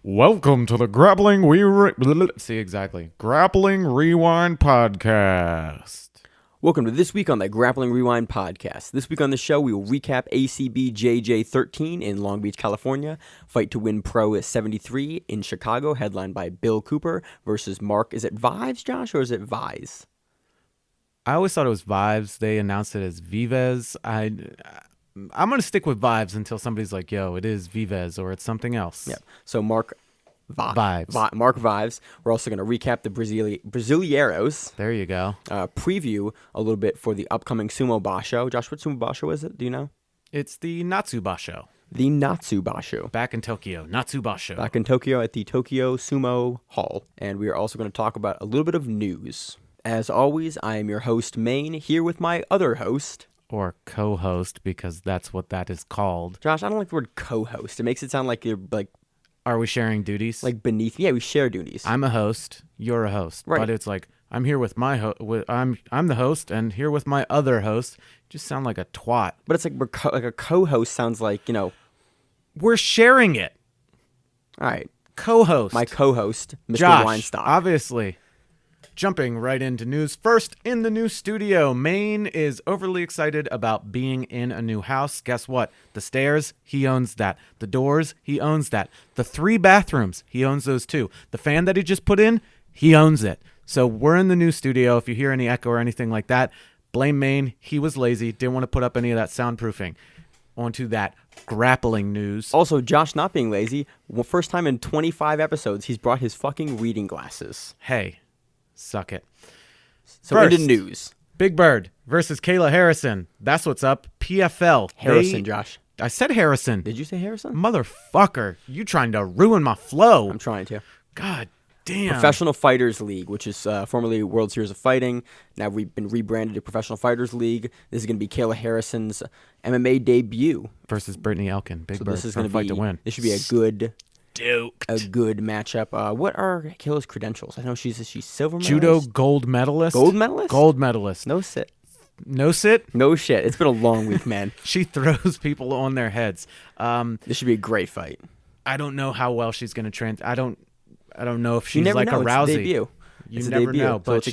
Welcome to the Grappling Rewind Podcast. Welcome to This Week on the Grappling Rewind Podcast. This week on the show, we will recap ACBJJ 13 in Long Beach, California, Fight to Win Pro 73 in Chicago, headlined by Bill Cooper versus Mark. Is it Vives, Josh, or is it Vise? I always thought it was Vives. They announced it as Vives. I'm going to stick with Vives until somebody's like, yo, it is Vives or it's something else. Yep. So Mark Vives. Mark Vives. We're also going to recap the Brasileiros. There you go. Preview a little bit for the upcoming Sumo basho. Josh, what Sumo basho is it? Do you know? It's the Natsu Basho. The Natsu basho. Back in Tokyo. Natsu Basho. Back in Tokyo at the Tokyo Sumo Hall. And we are also going to talk about a little bit of news. As always, I am your host, Maine, here with my other host. Or co-host, because that's what that is called. Josh, I don't like the word co-host. It makes it sound like you're like... Are we sharing duties? Like beneath... Yeah, we share duties. I'm a host. You're a host. Right. But it's like, I'm here with my I'm the host, and here with my other host. Just sound like a twat. But it's like like a co-host sounds like, you know... We're sharing it. All right. Co-host. My co-host, Mr. Josh, Weinstock. obviously. Jumping right into news. First, in the new studio, Maine is overly excited about being in a new house. Guess what? The stairs, he owns that. The doors, he owns that. The 3 bathrooms, he owns those too. The fan that he just put in, he owns it. So we're in the new studio. If you hear any echo or anything like that, blame Maine. He was lazy, didn't want to put up any of that soundproofing. Onto that grappling news. Also, Josh not being lazy. First time in 25 episodes, he's brought his fucking reading glasses. Hey. Suck it. So First, into news. Big Bird versus Kayla Harrison. That's what's up. PFL. Harrison, Josh. I said Harrison. Did you say Harrison? Motherfucker. You trying to ruin my flow. I'm trying to. God damn. Professional Fighters League, which is formerly World Series of Fighting. Now we've been rebranded to Professional Fighters League. This is going to be Kayla Harrison's MMA debut. Versus Brittany Elkin. Big Bird. This is going to Fight to Win. This should be a good... Duked. A good matchup. What are Kayla's credentials? I know she's silver medalist. Judo gold medalist. Gold medalist? Gold medalist. No sit. No sit? No shit. It's been a long week, man. She throws people on their heads. This should be a great fight. I don't know how well she's going to I don't know if she's never like know. a Rousey. It's a debut. You never know, but so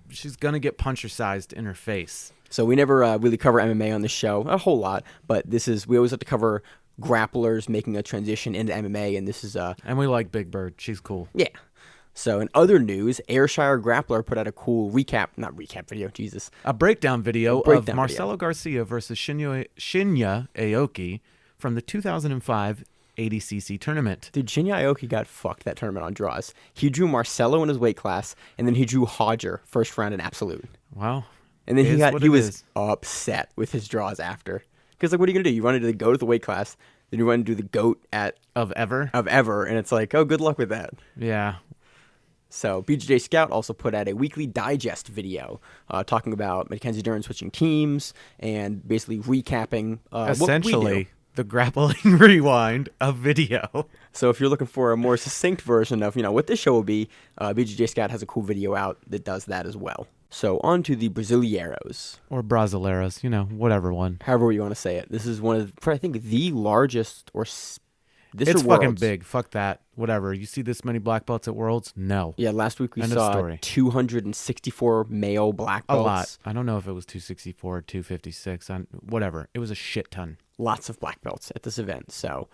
she's gonna get puncher-sized in her face. So we never really cover MMA on the show a whole lot, but we always have to cover grapplers making a transition into MMA, and this is and we like Big Bird. She's cool. Yeah. So in other news, Ayrshire Grappler put out a cool a breakdown video of Marcelo Garcia versus Shinya Aoki from the 2005 ADCC tournament. Dude, Shinya Aoki got fucked that tournament on draws. He drew Marcelo in his weight class, and then he drew Hodger first round in absolute. Wow. And then he was upset with his draws after. Because, like, what are you going to do? You run into the GOAT of the weight class, then you run into the GOAT of ever, and it's like, oh, good luck with that. Yeah. So, BJJ Scout also put out a weekly digest video talking about Mackenzie Dern switching teams and basically recapping essentially what we do. The Grappling Rewind of video. So, if you're looking for a more succinct version of, what this show will be, BJJ Scout has a cool video out that does that as well. So, on to the Brasileiros. Or Brasileiros, whatever one. However you want to say it. This is one of, I think, the largest it's fucking big. Fuck that. Whatever. You see this many black belts at Worlds? No. Yeah, last week we saw 264 male black belts. A lot. I don't know if it was 264 or 256. Whatever. It was a shit ton. Lots of black belts at this event. So,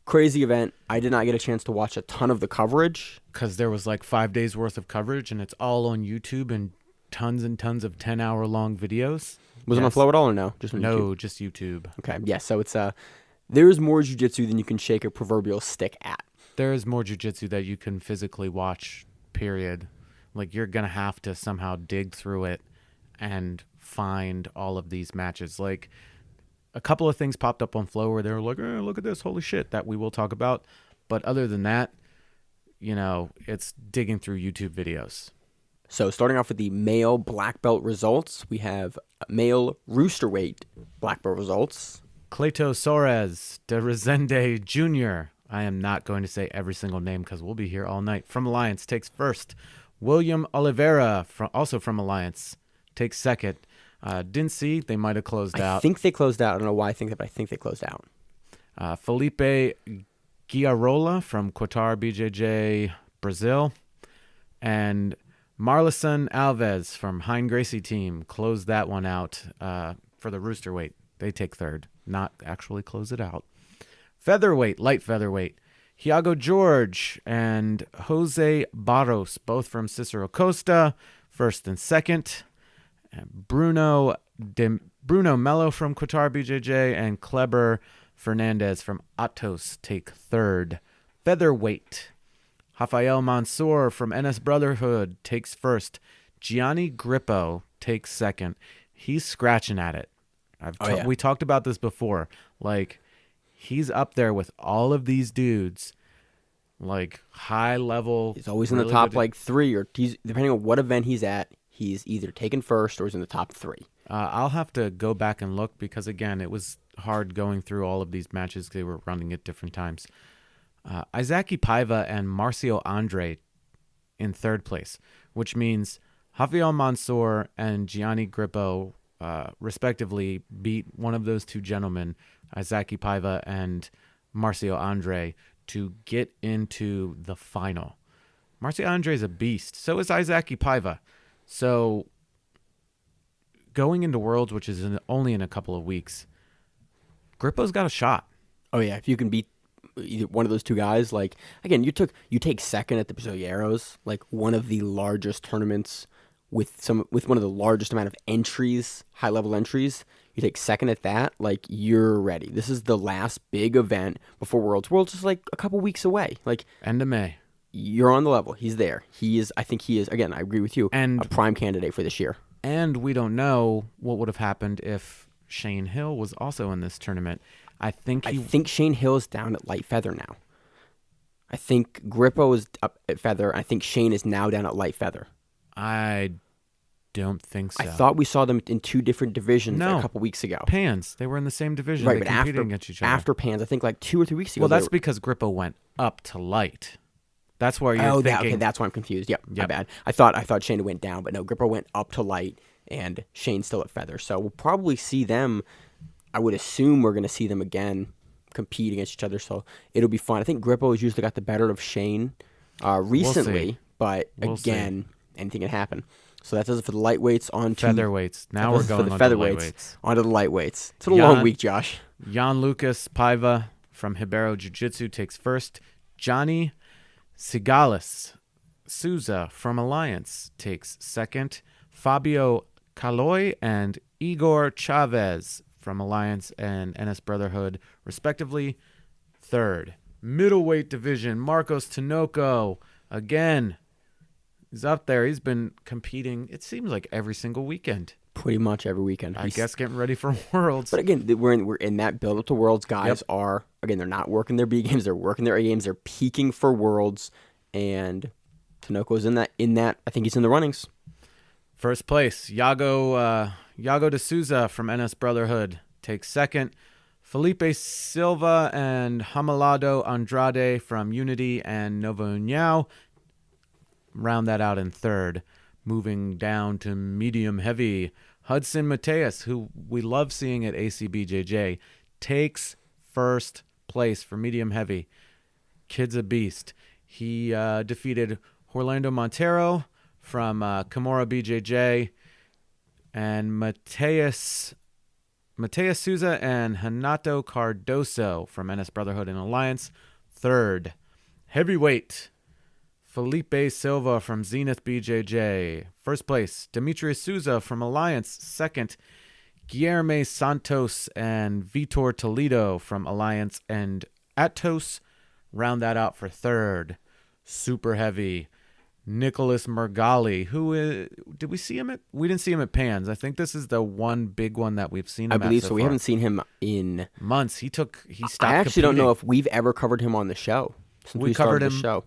crazy event. I did not get a chance to watch a ton of the coverage. Because there was like 5 days worth of coverage, and it's all on YouTube and tons of 10-hour-long videos. Was it on Flow at all or no? Just YouTube? Just YouTube. Okay, yeah, so it's there's more jiu-jitsu than you can shake a proverbial stick at. There is more jiu-jitsu that you can physically watch, period. Like, you're going to have to somehow dig through it and find all of these matches. Like, a couple of things popped up on Flow where they were like, look at this, holy shit, that we will talk about. But other than that, it's digging through YouTube videos. So starting off with the male black belt results, we have male roosterweight black belt results. Cleito Soares de Resende Jr. I am not going to say every single name because we'll be here all night. From Alliance takes first. William Oliveira, also from Alliance, takes second. Didn't see. They might have closed out. I think they closed out. I don't know why I think that, but I think they closed out. Felipe Guiarola from Qatar BJJ Brazil, and Marlison Alves from Hein Gracie team closed that one out for the roosterweight. They take third, not actually close it out. Featherweight, light featherweight, Thiago George and Jose Barros, both from Cicero Costa, first and second. And Bruno Mello from Qatar BJJ and Kleber Fernandez from Atos take third. Featherweight, Rafael Mansour from NS Brotherhood takes first. Gianni Grippo takes second. He's scratching at it. We talked about this before. Like, he's up there with all of these dudes, like high level. He's always in the top like three, or depending on what event he's at, he's either taken first or he's in the top three. I'll have to go back and look because, again, it was hard going through all of these matches. They were running at different times. Izaki Paiva and Marcio Andre in third place, which means Rafael Mansour and Gianni Grippo, respectively, beat one of those two gentlemen, Izaki Paiva and Marcio Andre, to get into the final. Marcio Andre is a beast. So is Izaki Paiva. So going into Worlds, which is only in a couple of weeks, Grippo's got a shot. Oh yeah, if you can beat either one of those two guys, like, again, you take second at the Brasileiros, like one of the largest tournaments with one of the largest amount of entries, high level entries. You take second at that, like, you're ready. This is the last big event before Worlds. Worlds is like a couple weeks away. Like, end of May. You're on the level. He's there. I think he is, again, I agree with you, and a prime candidate for this year. And we don't know what would have happened if Shane Hill was also in this tournament. I think Shane Hill is down at light feather now. I think Grippo is up at feather. I think Shane is now down at light feather. I don't think so. I thought we saw them in two different divisions a couple weeks ago. Pans. They were in the same division. Right, they but competed against each other. After Pans, I think like 2 or 3 weeks ago. Well, that's because Grippo went up to light. That's where you're thinking. Okay, that's why I'm confused. Yep, my bad. I thought Shane went down, but no, Grippo went up to light, and Shane's still at feather. So we'll probably see them. I would assume we're going to see them again compete against each other, so it'll be fun. I think Grippo has usually got the better of Shane recently, but again, anything can happen. So that does it for the lightweights. On to featherweights. Now we're going on to the lightweights. On to the lightweights. It's a long week, Josh. Jan Lucas Paiva from Ribeiro Jiu-Jitsu takes first. Johnny Sigales Souza from Alliance takes second. Fabio Caloi and Igor Chavez from Alliance and NS Brotherhood, respectively, third. Middleweight division, Marcos Tinoco, again, is up there. He's been competing, it seems like, every single weekend. Pretty much every weekend. I guess getting ready for Worlds. But again, we're in that build-up to Worlds. Guys are, again, they're not working their B games. They're working their A games. They're peaking for Worlds. And Tinoco's in that. I think he's in the runnings. First place, Iago de Souza from NS Brotherhood takes second. Felipe Silva and Hamalado Andrade from Unity and Novo União round that out in third. Moving down to medium heavy, Hudson Mateus, who we love seeing at ACBJJ, takes first place for medium heavy. Kid's a beast. He defeated Orlando Montero from Kimura BJJ, and Mateus Souza and Hanato Cardoso from NS Brotherhood and Alliance, third. Heavyweight, Felipe Silva from Zenith BJJ, first place. Demetrius Souza from Alliance, second. Guilherme Santos and Vitor Toledo from Alliance and Atos round that out for third. Super heavy, Nicholas Mergali, who did we see him at? We didn't see him at Pans. I think this is the one big one that we've seen him I believe at so. We haven't seen him in months. He stopped I actually competing. don't know if we've ever covered him on the show since we covered started him. the show.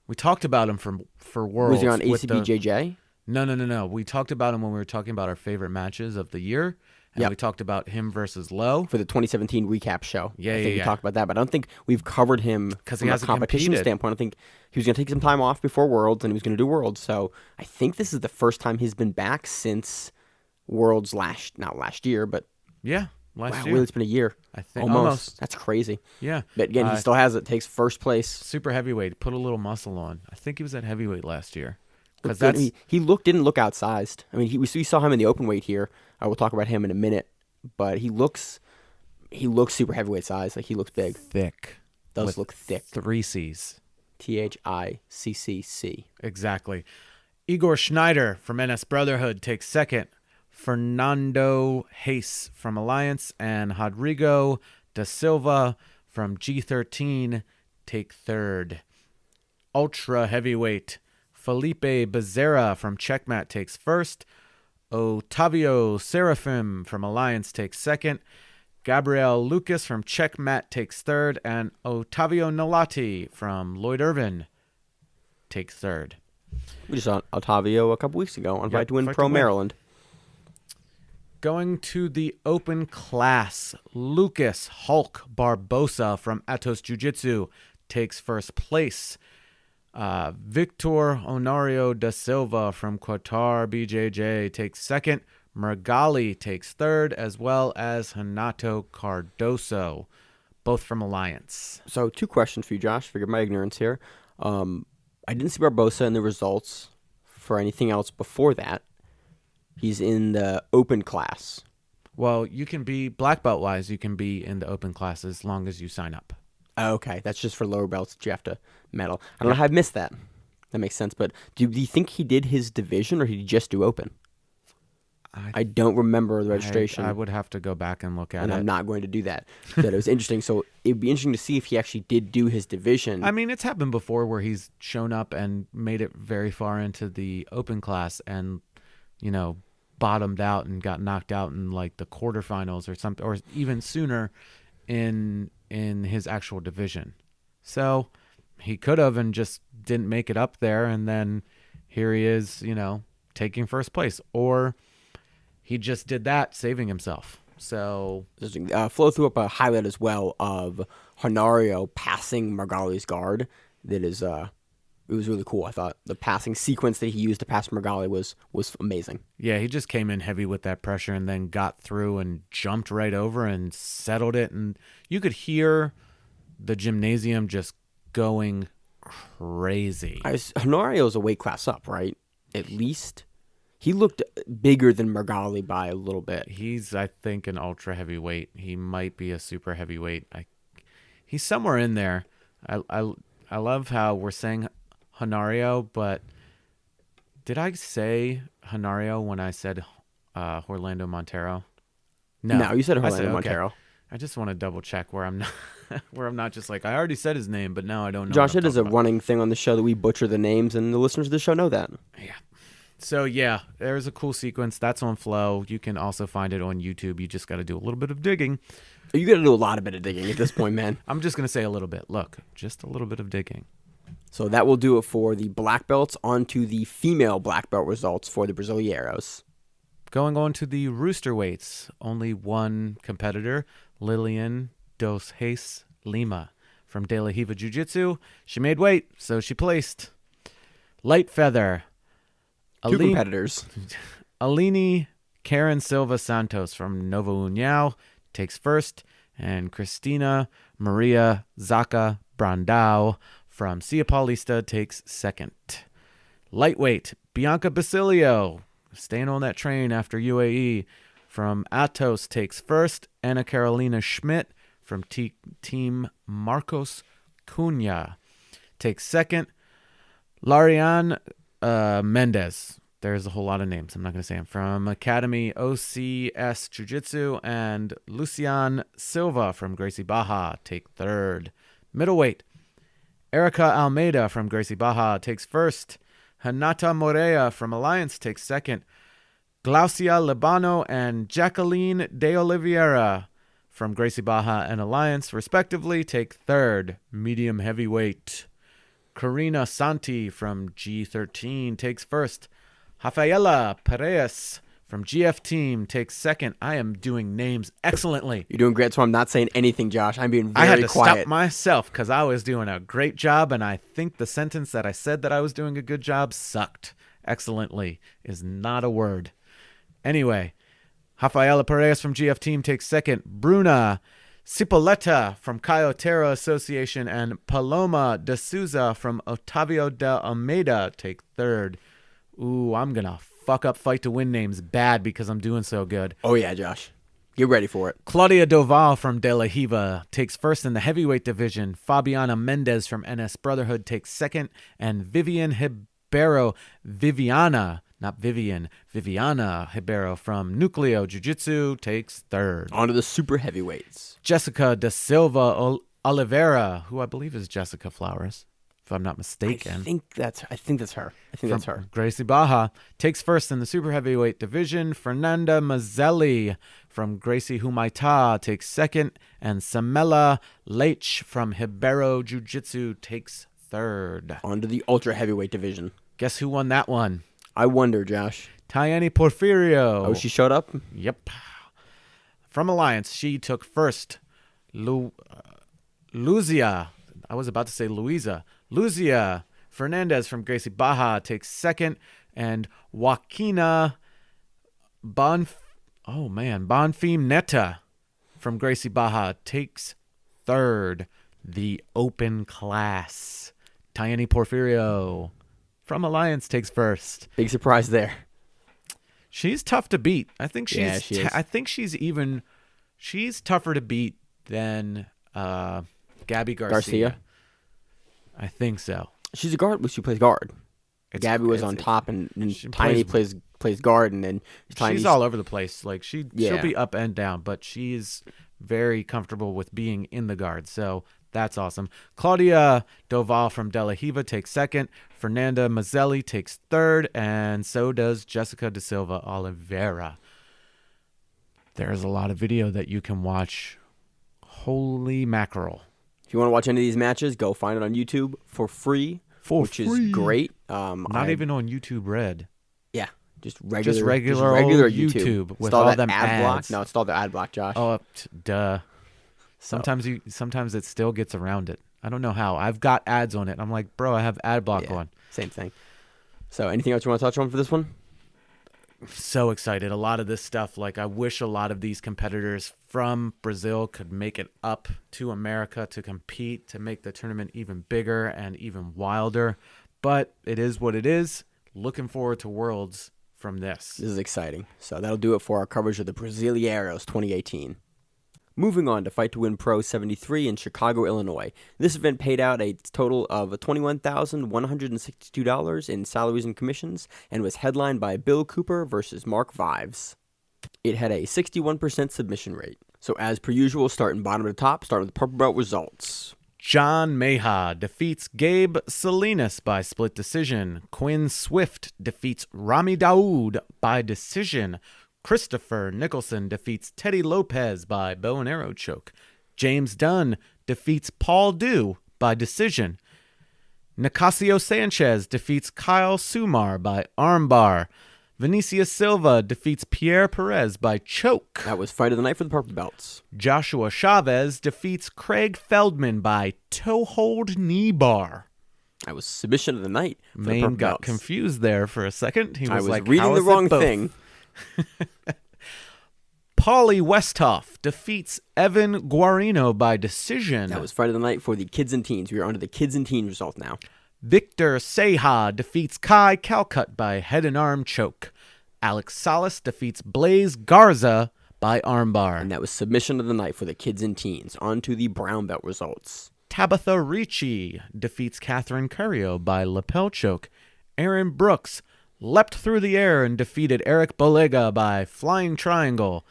We talked about him for Worlds. Was he on ACBJJ? No. We talked about him when we were talking about our favorite matches of the year. And we talked about him versus Lowe. For the 2017 recap show. Yeah, I think we talked about that, but I don't think we've covered him from a competition standpoint. I think he was going to take some time off before Worlds, and he was going to do Worlds. So I think this is the first time he's been back since Worlds not last year, but... Yeah. last Wow, year. really, it's been a year. I think Almost. That's crazy. Yeah. But again, he still has it. Takes first place. Super heavyweight. Put a little muscle on. I think he was at heavyweight last year. Because Looked good. He didn't look outsized. I mean, we saw him in the open weight here. I will talk about him in a minute. But he looks super heavyweight size. Like, he looks big. thick. Does look thick. 3 C's. THICCC. Exactly. Igor Schneider from NS Brotherhood takes second. Fernando Hayes from Alliance and Rodrigo da Silva from G13 take third. Ultra heavyweight. Felipe Becerra from Checkmat takes first. Otavio Serafim from Alliance takes second. Gabriel Lucas from Checkmat takes third. And Otavio Nolati from Lloyd Irvin takes third. We just saw Otavio a couple weeks ago on Fight to Win Fight Pro to Win. Maryland. Going to the open class, Lucas Hulk Barbosa from Atos Jiu-Jitsu takes first place. Victor Honorio da Silva from Qatar BJJ takes second. Mergali takes third, as well as Hanato Cardoso, both from Alliance. So 2 questions for you, Josh. Forgive my ignorance here. I didn't see Barbosa in the results for anything else before that. He's in the open class. Well, you can be, black belt wise, you can be in the open class as long as you sign up. Okay, that's just for lower belts that you have to medal. I don't know how I missed that. That makes sense. But do you think he did his division or did he just do open? I don't remember the registration. I would have to go back and look at and it. I'm not going to do that. But it was interesting. So it'd be interesting to see if he actually did do his division. I mean, it's happened before where he's shown up and made it very far into the open class and, you know, bottomed out and got knocked out in like the quarterfinals or something, or even sooner in his actual division. So he could have and just didn't make it up there, and then here he is, you know, taking first place, or he just did that, saving himself. So flow threw up a highlight as well of Honorio passing Margali's guard. That is, it was really cool. I thought the passing sequence that he used to pass Margali was amazing. Yeah, he just came in heavy with that pressure and then got through and jumped right over and settled it. And you could hear the gymnasium just going crazy. Honorio's a weight class up, right? At least. He looked bigger than Margali by a little bit. He's, I think, an ultra heavyweight. He might be a super heavyweight. He's somewhere in there. I love how we're saying Honorio, but did I say Honorio when I said Orlando Montero? No, you said Orlando okay. Montero. I just want to double check where I'm not just like I already said his name, but now I don't know. Josh, it is a running thing on the show that we butcher the names, and the listeners of the show know that. Yeah. So yeah, there's a cool sequence that's on Flow. You can also find it on YouTube. You just got to do a little bit of digging. You got to do a lot of bit of digging at this point, man. I'm just gonna say a little bit. Look, just a little bit of digging. So that will do it for the black belts. On to the female black belt results for the Brasileiros. Going on to the rooster weights, only one competitor, Lilian Dos Reis Lima from De La Riva Jiu-Jitsu. She made weight, so she placed. Light feather. Two competitors. Alini Karen Silva Santos from Novo União takes first, and Cristina Maria Zaca Brandao from Cia Paulista takes second. Lightweight, Bianca Basilio, staying on that train after UAE, from Atos takes first. Anna Carolina Schmidt from Team Marcos Cunha takes second. Larian Mendez, there's a whole lot of names, I'm not going to say them, from Academy OCS Jiu-Jitsu, and Lucian Silva from Gracie Baja take third. Middleweight, Erica Almeida from Gracie Baja takes first. Hanata Morea from Alliance takes second. Glaucia Libano and Jacqueline De Oliveira from Gracie Baja and Alliance, respectively, take third. Medium heavyweight, Karina Santi from G13 takes first. Rafaela Perez from GF Team takes second. I am doing names excellently. You're doing great, so I'm not saying anything, Josh. I'm being very quiet. I had to stop myself because I was doing a great job, and I think the sentence that I said that I was doing a good job sucked. Excellently is not a word. Anyway, Rafaela Perez from GF Team takes second. Bruna Cipoletta from Cayotero Association and Paloma de Souza from Otavio de Almeida take third. Ooh, I'm going to fuck up Fight to Win names bad because I'm doing so good. Oh, yeah, Josh. Get ready for it. Claudia Doval from De La Hiva takes first in the heavyweight division. Fabiana Mendez from NS Brotherhood takes second. And Viviana Ribeiro from Nucleo Jiu-Jitsu takes third. On to the super heavyweights. Jessica da Silva Oliveira, who I believe is Jessica Flowers, if I'm not mistaken. I think that's her. That's her. Gracie Baja takes first in the super heavyweight division. Fernanda Mazzelli from Gracie Humaita takes second. And Samela Leitch from Ribeiro Jiu-Jitsu takes third. On to the ultra heavyweight division. Guess who won that one? I wonder, Josh. Tayani Porfirio. Oh, she showed up? Yep. From Alliance, she took first. Luzia. I was about to say Luisa. Luzia Fernandez from Gracie Baja takes second. And Joaquina Bonfim Neta from Gracie Baja takes third. The open class. Tayani Porfirio from Alliance takes first. Big surprise there. She's tough to beat. I think she's. Yeah, she is. I think she's tougher to beat than Gabby Garcia. I think so. She's a guard. She plays guard. Gabby was on top, and Tiny plays guard, and then she's all over the place. Like she'll be up and down, but she's very comfortable with being in the guard. So that's awesome. Claudia Doval from De La Hiva takes second. Fernanda Mazzelli takes third, and so does Jessica da Silva Oliveira. There's a lot of video that you can watch. Holy mackerel. If you want to watch any of these matches, go find it on YouTube for free, which is great. Not even on YouTube Red. Yeah, just regular YouTube with install all them ad block. ads. No, install the ad block, Josh. Oh, duh. Sometimes it still gets around it. I don't know how. I've got ads on it. I'm like, bro, I have ad block on. Same thing. So, anything else you want to touch on for this one? So excited. A lot of this stuff, like I wish a lot of these competitors from Brazil could make it up to America to compete, to make the tournament even bigger and even wilder. But it is what it is. Looking forward to Worlds from this. This is exciting. So that'll do it for our coverage of the Brasileiros 2018. Moving on to Fight to Win Pro 73 in Chicago, Illinois. This event paid out a total of $21,162 in salaries and commissions and was headlined by Bill Cooper versus Mark Vives. It had a 61% submission rate. So as per usual, starting bottom to top, start with the purple belt results. John Meha defeats Gabe Salinas by split decision. Quinn Swift defeats Rami Daoud by decision. Christopher Nicholson defeats Teddy Lopez by bow and arrow choke. James Dunn defeats Paul Dew by decision. Nicasio Sanchez defeats Kyle Sumar by armbar. Vinicia Silva defeats Pierre Perez by choke. That was fight of the night for the purple belts. Joshua Chavez defeats Craig Feldman by toe hold knee bar. That was submission of the night for the Maine purple got belts. confused there for a second. He was like, reading how the is it wrong both? thing. Paulie Westhoff defeats Evan Guarino by decision. That was fight of the night for the kids and teens. We are on to the kids and teens result now. Victor Seha defeats Kai Calcutt by head and arm choke. Alex Salas defeats Blaze Garza by armbar. And that was submission of the night for the kids and teens. On to the brown belt results. Tabitha Ricci defeats Catherine Curio by lapel choke. Aaron Brooks leapt through the air and defeated Eric Bolega by flying triangle.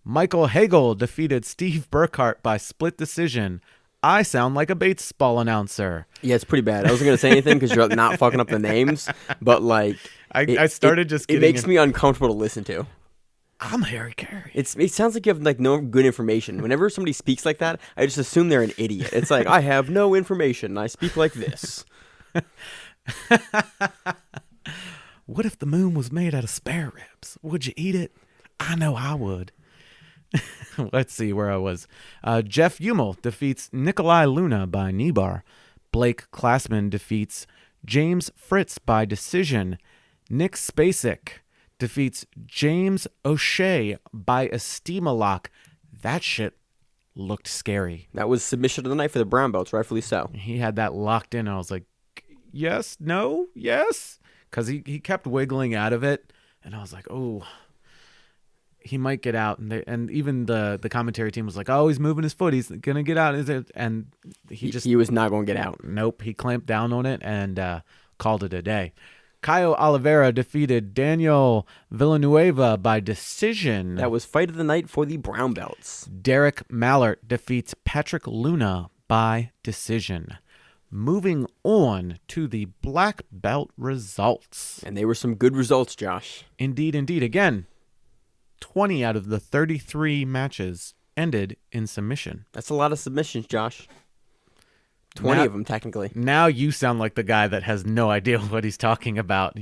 Michael Hagel defeated Steve Burkhart by split decision. I sound like a baseball announcer. Yeah, it's pretty bad. I wasn't going to say anything because you're not fucking up the names, but like... I started just getting... It makes me uncomfortable to listen to. I'm Harry Carey. It sounds like you have like no good information. Whenever somebody speaks like that, I just assume they're an idiot. It's like, I have no information. I speak like this. What if the moon was made out of spare ribs? Would you eat it? I know I would. Let's see where I was. Jeff Hummel defeats Nikolai Luna by knee bar. Blake Klassman defeats James Fritz by decision. Nick Spacek defeats James O'Shea by a steam lock. That shit looked scary. That was submission of the night for the brown belts, rightfully so. He had that locked in, and I was like, yes, no, yes, because he kept wiggling out of it, and I was like, oh, he might get out. And even the commentary team was like, oh, he's moving his foot, he's gonna get out. And he was not going to get out. Nope, he clamped down on it and called it a day. Caio Oliveira defeated Daniel Villanueva by decision. That was fight of the night for the brown belts. Derek Mallert defeats Patrick Luna by decision. Moving on to the black belt results. And they were some good results, Josh. Indeed. Again, 20 out of the 33 matches ended in submission. That's a lot of submissions, Josh. 20 of them, technically. Now you sound like the guy that has no idea what he's talking about.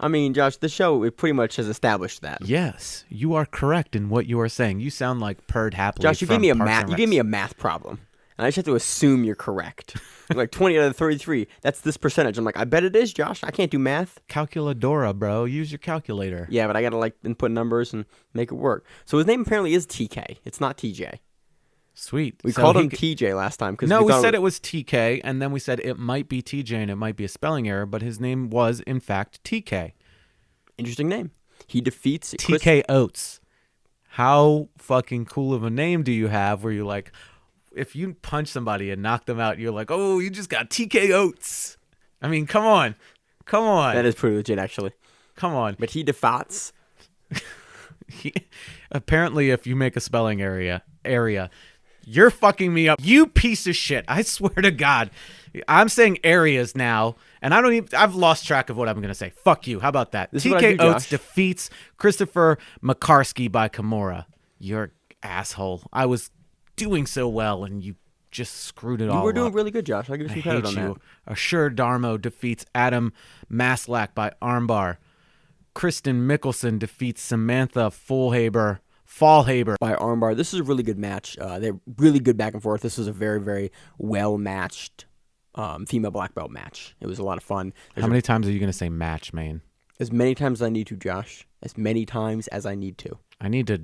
I mean, Josh, the show it pretty much has established that. Yes, you are correct in what you are saying. You sound like Perd Hapley. Josh, you gave me a math problem, and I just have to assume you're correct. Like 20 out of the 33, that's this percentage. I'm like, I bet it is, Josh. I can't do math. Calculadora, bro. Use your calculator. Yeah, but I gotta input numbers and make it work. So his name apparently is TK. It's not TJ. Sweet. We called him TJ last time. No, we said it was TK, and then we said it might be TJ and it might be a spelling error, but his name was, in fact, TK. Interesting name. He defeats TK Oates. How fucking cool of a name do you have where you're like, if you punch somebody and knock them out, you're like, oh, you just got TK Oates. I mean, come on. That is pretty legit, actually. Come on. But he defats. Apparently, if you make a spelling area, you're fucking me up. You piece of shit. I swear to God. I'm saying areas now, and I've lost track of what I'm going to say. Fuck you. How about that? TK Oates defeats Christopher McCarsky by Kimura. You're asshole. I was doing so well, and you just screwed it all up. You were doing really good, Josh. I'll give you some credit on that. Ashur Darmo defeats Adam Maslak by armbar. Kristen Mickelson defeats Samantha Fallhaber by armbar. This is a really good match. They're really good back and forth. This was a very, very well-matched female black belt match. It was a lot of fun. How many times are you going to say match, Maine? As many times as I need to, Josh. As many times as I need to. I need to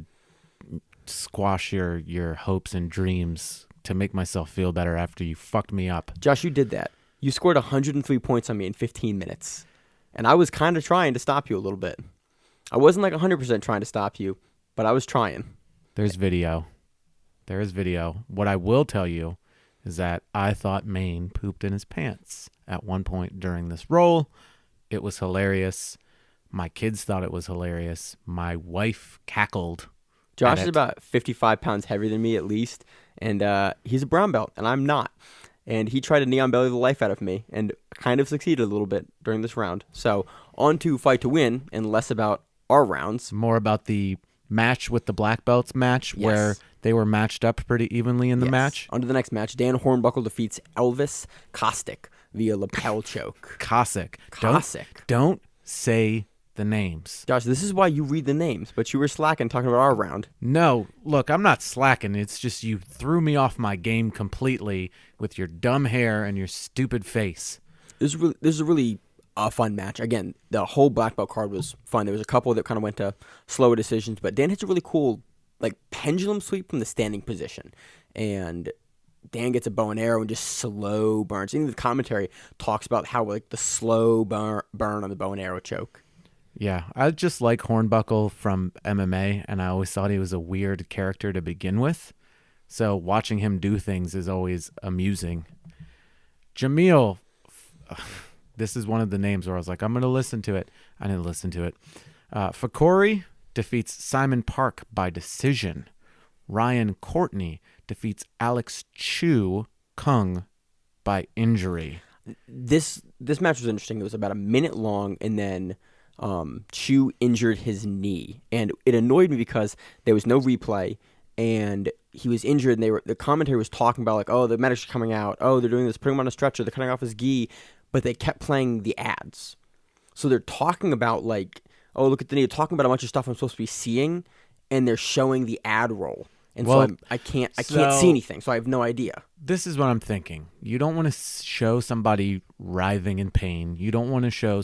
squash your hopes and dreams to make myself feel better after you fucked me up. Josh, you did that. You scored 103 points on me in 15 minutes. And I was kind of trying to stop you a little bit. I wasn't like 100% trying to stop you, but I was trying. There's video. There is video. What I will tell you is that I thought Maine pooped in his pants at one point during this roll. It was hilarious. My kids thought it was hilarious. My wife cackled. Josh is about 55 pounds heavier than me at least, and he's a brown belt, and I'm not. And he tried to neon belly the life out of me and kind of succeeded a little bit during this round. So on to fight to win and less about our rounds. More about the match with the black belts match where they were matched up pretty evenly in the match. On to the next match. Dan Hornbuckle defeats Elvis Kostic via lapel choke. Kostic. Don't say the names. Josh, this is why you read the names, but you were slacking talking about our round. No, look, I'm not slacking. It's just you threw me off my game completely with your dumb hair and your stupid face. This is a really fun match. Again, the whole black belt card was fun. There was a couple that kind of went to slower decisions, but Dan hits a really cool pendulum sweep from the standing position. And Dan gets a bow and arrow and just slow burns. Even the commentary talks about how the slow burn on the bow and arrow choke. Yeah, I just like Hornbuckle from MMA, and I always thought he was a weird character to begin with. So watching him do things is always amusing. Jamil, this is one of the names where I was like, I'm going to listen to it. I didn't listen to it. Fakori defeats Simon Park by decision. Ryan Courtney defeats Alex Chu Kung by injury. This match was interesting. It was about a minute long, and then Chu injured his knee, and it annoyed me because there was no replay, and he was injured, and the commentary was talking about oh, the medics are coming out, oh, they're doing this, putting him on a stretcher, they're cutting off his gi, but they kept playing the ads. So they're talking about oh, look at the knee, they're talking about a bunch of stuff I'm supposed to be seeing, and they're showing the ad roll. And Well, so I can't see anything, so I have no idea. This is what I'm thinking. You don't want to show somebody writhing in pain. You don't want to show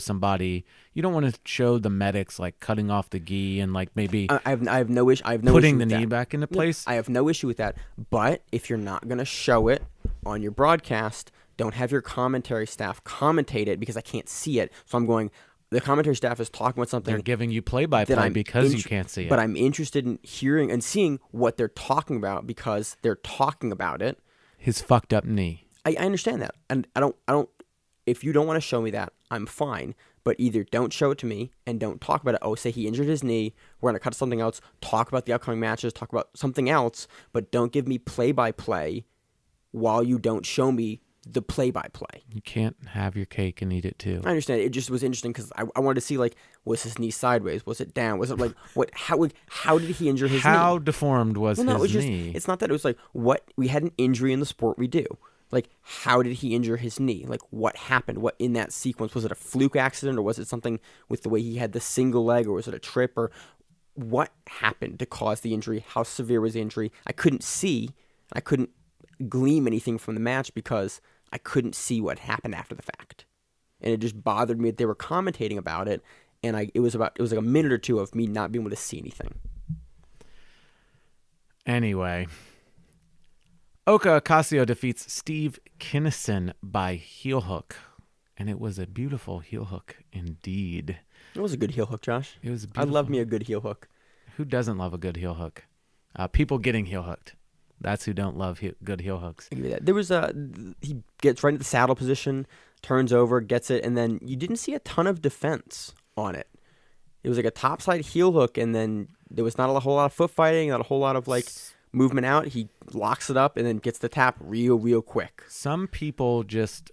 the medics like cutting off the gi and like maybe I have no issue. I have no putting issue the with knee that. back into place. I have no issue with that. But if you're not going to show it on your broadcast, don't have your commentary staff commentate it because I can't see it. So I'm going, the commentary staff is talking about something. They're giving you play-by-play because you can't see it. But I'm interested in hearing and seeing what they're talking about because they're talking about it. His fucked up knee. I understand that. And I don't, if you don't want to show me that, I'm fine. But either don't show it to me and don't talk about it. Oh, say he injured his knee. We're going to cut something else. Talk about the upcoming matches. Talk about something else. But don't give me play-by-play while you don't show me the play-by-play. You can't have your cake and eat it too. I understand. It just was interesting because I wanted to see, like, was his knee sideways? Was it down? Was it like what? How did he injure his knee? How deformed was his it was knee? It's not that. It was like what we had an injury in the sport we do. Like, how did he injure his knee? Like, what happened? What in that sequence? Was it a fluke accident or was it something with the way he had the single leg or was it a trip or what happened to cause the injury? How severe was the injury? I couldn't see. I couldn't glean anything from the match because I couldn't see what happened after the fact. And it just bothered me that they were commentating about it, and it was like a minute or two of me not being able to see anything. Anyway, Oka Ocasio defeats Steve Kinnison by heel hook, and it was a beautiful heel hook indeed. It was a good heel hook, Josh. It was I love me a good heel hook. Who doesn't love a good heel hook? People getting heel hooked. That's who don't love good heel hooks. I give you that. There was he gets right into the saddle position, turns over, gets it, and then you didn't see a ton of defense on it. It was like a topside heel hook, and then there was not a whole lot of foot fighting, not a whole lot of like movement out. He locks it up and then gets the tap real quick. Some people just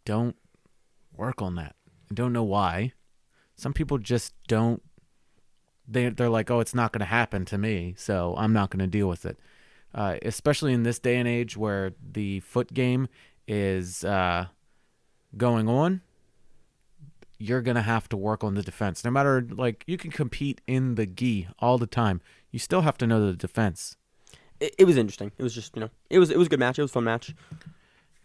don't work on that. I don't know why. Some people just don't. They're like, oh, it's not going to happen to me, so I'm not going to deal with it. Especially in this day and age where the foot game is going on, you're going to have to work on the defense. No matter, like, you can compete in the gi all the time. You still have to know the defense. It was interesting. It was just, it was a good match. It was a fun match.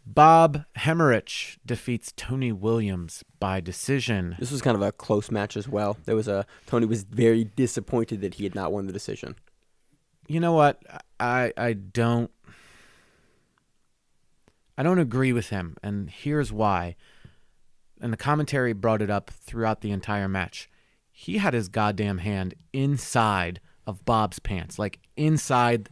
Bob Hemmerich defeats Tony Williams by decision. This was kind of a close match as well. Tony was very disappointed that he had not won the decision. You know what? I don't agree with him, and here's why. And the commentary brought it up throughout the entire match. He had his goddamn hand inside of Bob's pants, like inside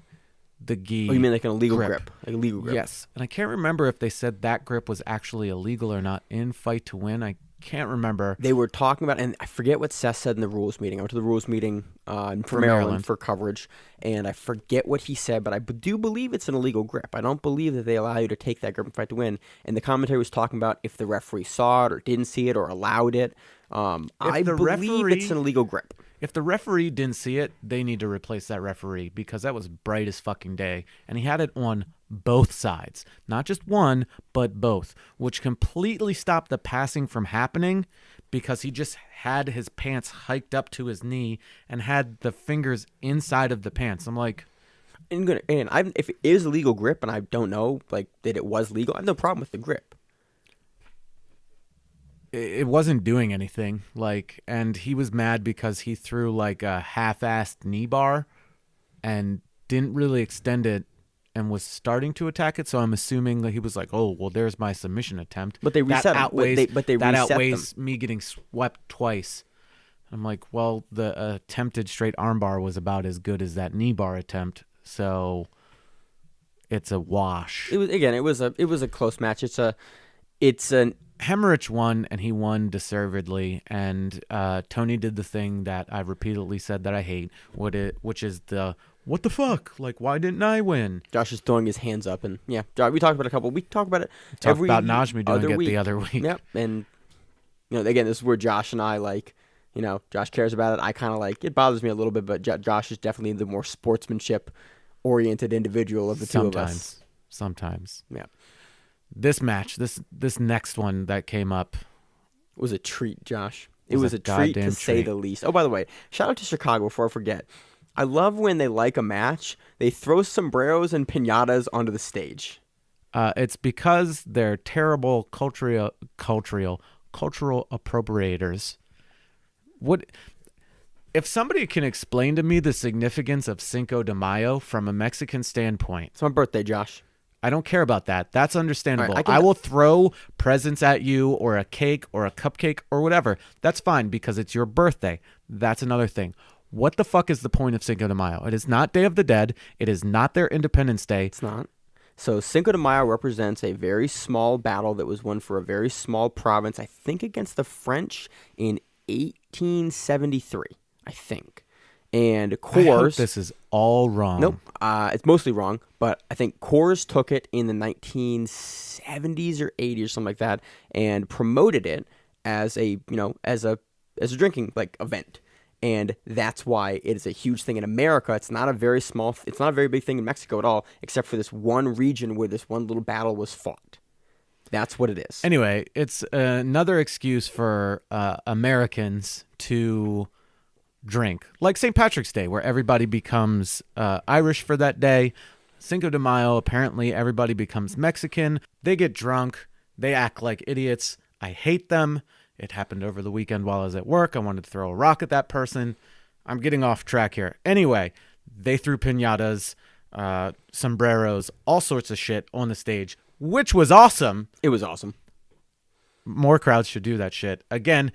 the gi. Oh, you mean like an illegal grip? Like a legal grip. Yes. And I can't remember if they said that grip was actually illegal or not in Fight to Win. I can't remember. They were talking about, and I forget what Seth said in the rules meeting. I went to the rules meeting for Maryland for coverage, and I forget what he said, but I do believe it's an illegal grip. I don't believe that they allow you to take that grip and Fight to Win. And the commentary was talking about if the referee saw it or didn't see it or allowed it. I believe it's an illegal grip. If the referee didn't see it, they need to replace that referee because that was bright as fucking day. And he had it on both sides. Not just one, but both. Which completely stopped the passing from happening because he just had his pants hiked up to his knee and had the fingers inside of the pants. I'm like... And if it is a legal grip and I don't know like that it was legal, I have no problem with the grip. It wasn't doing anything, and he was mad because he threw like a half-assed knee bar and didn't really extend it and was starting to attack it. So I'm assuming that he was like, "Oh, well, there's my submission attempt." But they reset him. That outweighs me getting swept twice. I'm like, well, the attempted straight armbar was about as good as that knee bar attempt, so it's a wash. It was a close match. It's an Hemmerich won, and he won deservedly. And Tony did the thing that I've repeatedly said that I hate, which is the what the fuck? Like, why didn't I win? Josh is throwing his hands up, and yeah, we talked about it. We talk about it. Talked about Najmi doing it the other week. Yep, and again, this is where Josh and I Josh cares about it. I kind of it bothers me a little bit, but Josh is definitely the more sportsmanship-oriented individual of the two of us. Sometimes. Yeah. This match, this next one that came up was a treat, Josh. It was a treat to say the least. Oh, by the way, shout out to Chicago before I forget. I love when they like a match, they throw sombreros and piñatas onto the stage. It's because they're terrible cultural appropriators. What if somebody can explain to me the significance of Cinco de Mayo from a Mexican standpoint? It's my birthday, Josh. I don't care about that. That's understandable. Right, I will throw presents at you or a cake or a cupcake or whatever. That's fine because it's your birthday. That's another thing. What the fuck is the point of Cinco de Mayo? It is not Day of the Dead. It is not their Independence Day. It's not. So Cinco de Mayo represents a very small battle that was won for a very small province, I think against the French in 1873, I think. And Coors... I hope this is all wrong. Nope, it's mostly wrong, but I think Coors took it in the 1970s or 80s or something like that and promoted it as a drinking like event. And that's why it is a huge thing in America. It's not a very big thing in Mexico at all, except for this one region where this one little battle was fought. That's what it is. Anyway, it's another excuse for Americans to drink, like St. Patrick's Day, where everybody becomes Irish for that day. Cinco de Mayo, apparently everybody becomes Mexican. They get drunk. They act like idiots. I hate them. It happened over the weekend while I was at work. I wanted to throw a rock at that person. I'm getting off track here. Anyway, they threw piñatas, sombreros, all sorts of shit on the stage, which was awesome. It was awesome. More crowds should do that shit. Again,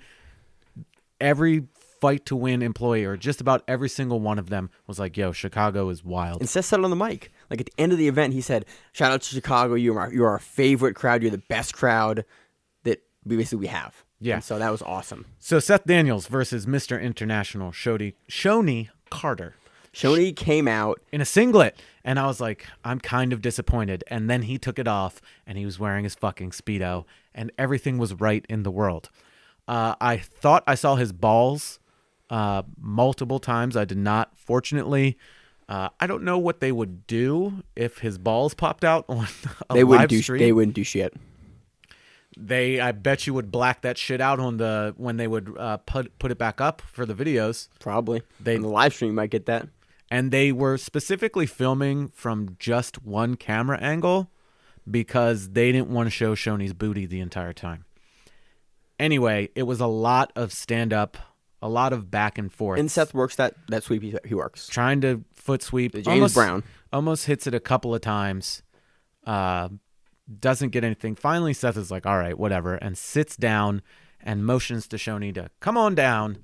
every Fight to Win employee, or just about every single one of them, was like, yo, Chicago is wild. And Seth said it on the mic. Like at the end of the event, he said, shout out to Chicago. You are our favorite crowd. You're the best crowd that we have. Yeah. And so that was awesome. So Seth Daniels versus Mr. International, Shoney Carter. Shoney came out in a singlet, and I was like, I'm kind of disappointed. And then he took it off, and he was wearing his fucking Speedo, and everything was right in the world. I thought I saw his balls multiple times. I did not, fortunately. I don't know what they would do if his balls popped out on a live stream. They wouldn't do shit. I bet you would black that shit out when they would put it back up for the videos. Probably. On the live stream, you might get that. And they were specifically filming from just one camera angle because they didn't want to show Shoney's booty the entire time. Anyway, it was a lot of stand-up, a lot of back and forth. And Seth works that sweep he works. Trying to foot sweep. The James Brown. Almost hits it a couple of times. Doesn't get anything. Finally, Seth is like, all right, whatever, and sits down and motions to Shoney to come on down.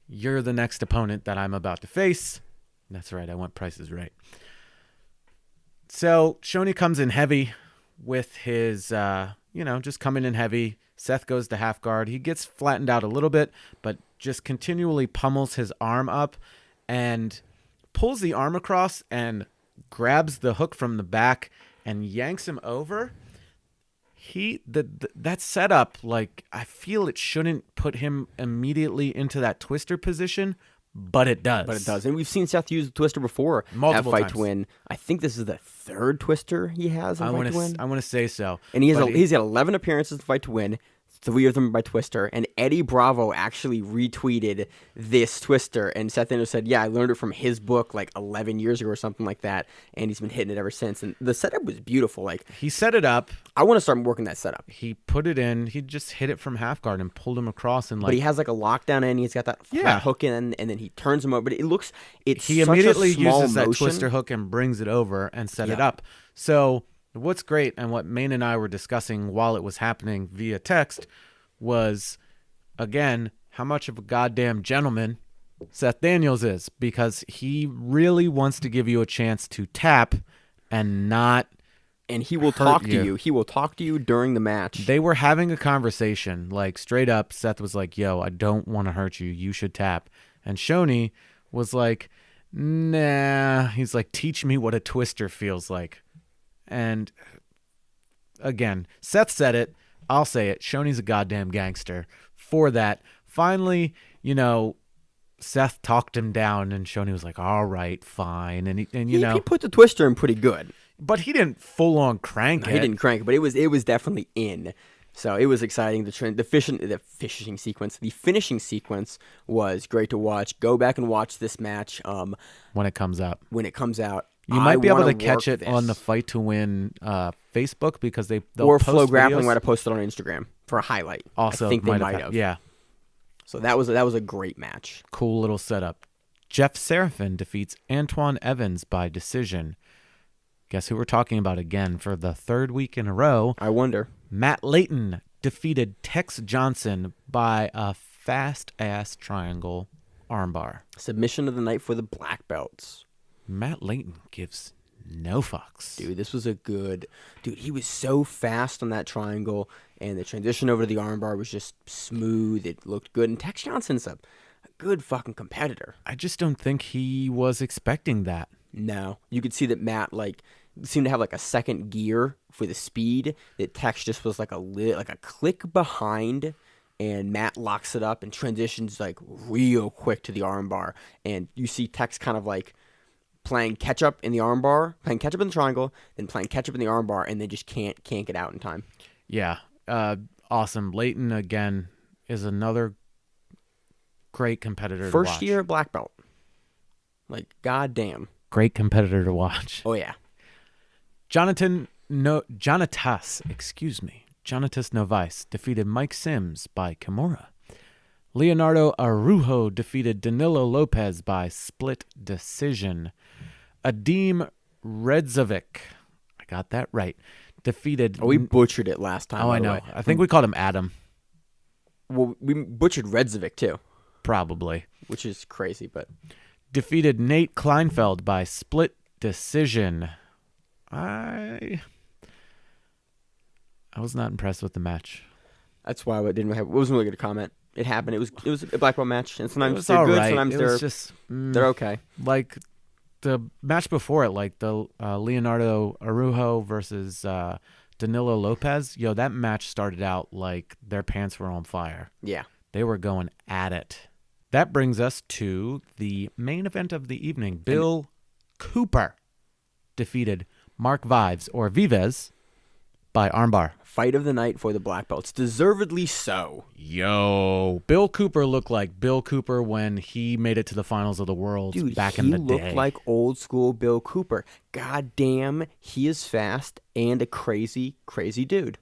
You're the next opponent that I'm about to face. That's right. I want Price is Right. So Shoney comes in heavy with his, just coming in heavy. Seth goes to half guard. He gets flattened out a little bit, but just continually pummels his arm up and pulls the arm across and grabs the hook from the back and yanks him over. That setup, like, I feel it shouldn't put him immediately into that twister position, but it does. And we've seen Seth use the twister before multiple at Fight times. To Win. I think this is the third twister he has in Fight to Win. I want to say so. And he's had 11 appearances in Fight to Win. 3 of them by Twister, and Eddie Bravo actually retweeted this Twister, and Seth Daniels said, yeah, I learned it from his book like 11 years ago or something like that, and he's been hitting it ever since, and the setup was beautiful. Like, he set it up. I want to start working that setup. He put it in. He just hit it from half guard and pulled him across, and but he has like a lockdown in. He's got that hook in, and then he turns him over. But he immediately uses motion. That twister hook and brings it over and set it up. So what's great, and what Maine and I were discussing while it was happening via text, was, again, how much of a goddamn gentleman Seth Daniels is, because he really wants to give you a chance to tap and not and he will talk to you. He will talk to you during the match. They were having a conversation, like, straight up. Seth was like, yo, I don't want to hurt you. You should tap. And Shoney was like, nah. He's like, teach me what a twister feels like. And again, Seth said it. I'll say it. Shoney's a goddamn gangster for that. Finally, Seth talked him down, and Shoney was like, all right, fine. And he put the twister in pretty good. But he didn't full on crank it. He didn't crank it, but it was definitely in. So it was exciting. The finishing sequence was great to watch. Go back and watch this match. When it comes out. You might be able to catch it on the Fight to Win Facebook because they'll or post Flow Grappling videos. might have posted on Instagram for a highlight. Also, I think they might have. Yeah. So that was a great match. Cool little setup. Jeff Serafin defeats Antoine Evans by decision. Guess who we're talking about again for the third week in a row? I wonder. Matt Layton defeated Tex Johnson by a fast-ass triangle armbar. Submission of the night for the black belts. Matt Layton gives no fucks. Dude, this was he was so fast on that triangle, and the transition over to the armbar was just smooth. It looked good, and Tex Johnson's a good fucking competitor. I just don't think he was expecting that. No. You could see that Matt, seemed to have a second gear for the speed. That Tex just was like a click behind, and Matt locks it up and transitions real quick to the armbar. And you see Tex kind of playing catch up in the armbar, playing catch up in the triangle, then playing catch up in the armbar, and they just can't get out in time. Yeah, awesome. Layton again is another great competitor. First to watch. year black belt. Goddamn. Great competitor to watch. Oh yeah. Jonatas Novice defeated Mike Sims by Kimura. Leonardo Arujo defeated Danilo Lopez by split decision. Adim Redzovic, I got that right, defeated... Oh, we butchered it last time. Oh, I know. I think we called him Adam. Well, we butchered Redzovic too. Probably. Which is crazy, but... Defeated Nate Kleinfeld by split decision. I was not impressed with the match. That's why it wasn't really good to comment. It happened. It was a black belt match, and sometimes they're good, right. sometimes they're okay. Like the match before it, the Leonardo Arujo versus Danilo Lopez. That match started out like their pants were on fire. Yeah, they were going at it. That brings us to the main event of the evening. Bill Cooper defeated Mark Vives by armbar. Fight of the night for the black belts. Deservedly so. Yo. Bill Cooper looked like Bill Cooper when he made it to the finals of the world back in the day. He looked like old school Bill Cooper. God damn, he is fast and a crazy, crazy dude.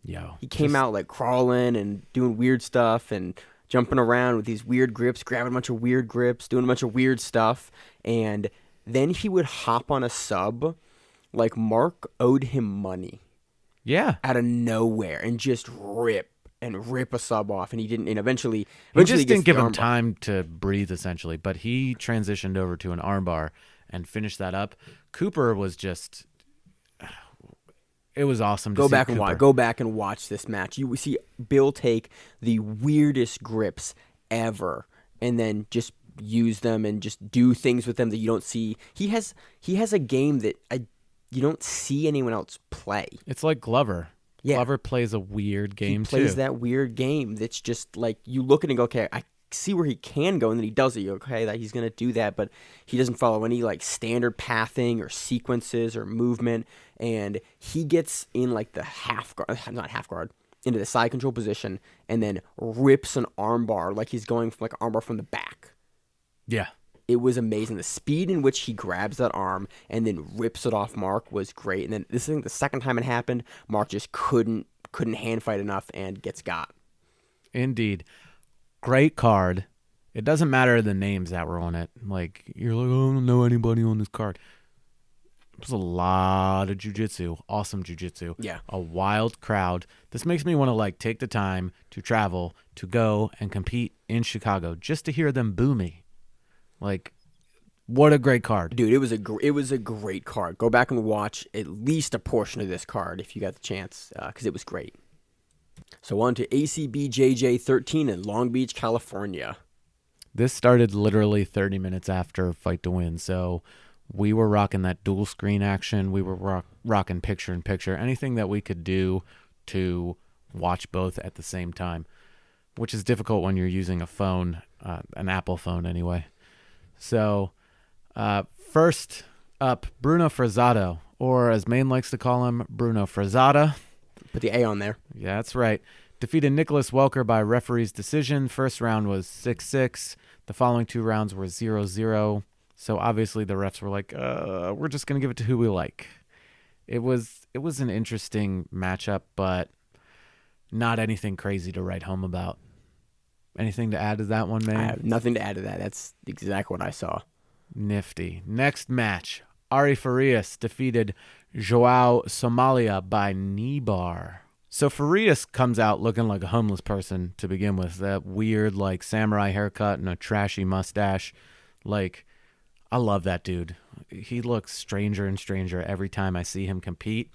Yo. He came out crawling and doing weird stuff and jumping around with these weird grips, grabbing a bunch of weird grips, doing a bunch of weird stuff. And then he would hop on a sub like Mark owed him money. Yeah. Out of nowhere and just rip a sub off. And he didn't. And eventually he just didn't give him time to breathe, essentially. But he transitioned over to an armbar and finished that up. Cooper was just... It was awesome to see Cooper. Go back and watch this match. You see Bill take the weirdest grips ever and then just use them and just do things with them that you don't see. He has a game that you don't see anyone else play. It's like Glover. Yeah. Glover plays a weird game too. He plays that weird game that's just you look at it and go, okay, I see where he can go, and then he does it. Okay, that he's going to do that, but he doesn't follow any standard pathing or sequences or movement, and he gets in the into the side control position and then rips an armbar like he's going from armbar from the back. Yeah. It was amazing. The speed in which he grabs that arm and then rips it off Mark was great. And then this is the second time it happened. Mark just couldn't hand fight enough and gets got. Indeed. Great card. It doesn't matter the names that were on it. You're like, oh, I don't know anybody on this card. It was a lot of jiu-jitsu. Awesome jiu-jitsu. Yeah. A wild crowd. This makes me want to take the time to travel, to go and compete in Chicago just to hear them boo me. What a great card. Dude, it was a great card. Go back and watch at least a portion of this card if you got the chance, because it was great. So on to ACBJJ 13 in Long Beach, California. This started literally 30 minutes after Fight to Win, so we were rocking that dual screen action. We were rocking picture-in-picture, anything that we could do to watch both at the same time, which is difficult when you're using a phone, an Apple phone anyway. So first up, Bruno Frazado, or as Maine likes to call him, Bruno Frazada, Put the A on there. Yeah, that's right. Defeated Nicholas Welker by referee's decision. First round was 6-6. The following 2 rounds were 0-0. So obviously the refs were like, we're just going to give it to who we like. It was an interesting matchup, but not anything crazy to write home about. Anything to add to that one, man? I have nothing to add to that. That's exactly what I saw. Nifty. Next match. Ari Farias defeated Joao Somalia by knee bar. So Farias comes out looking like a homeless person to begin with. That weird, like, samurai haircut and a trashy mustache. Like, I love that dude. He looks stranger and stranger every time I see him compete.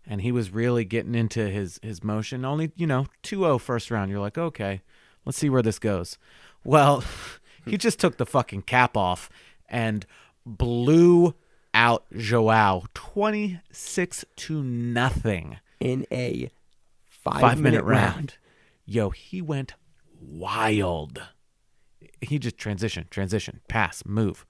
And he was really getting into his motion. Only, 2-0 first round. You're like, okay, let's see where this goes. Well, he just took the fucking cap off and blew out Joao 26-0 in a 5-minute round. Yo, he went wild. He just transition, pass, move,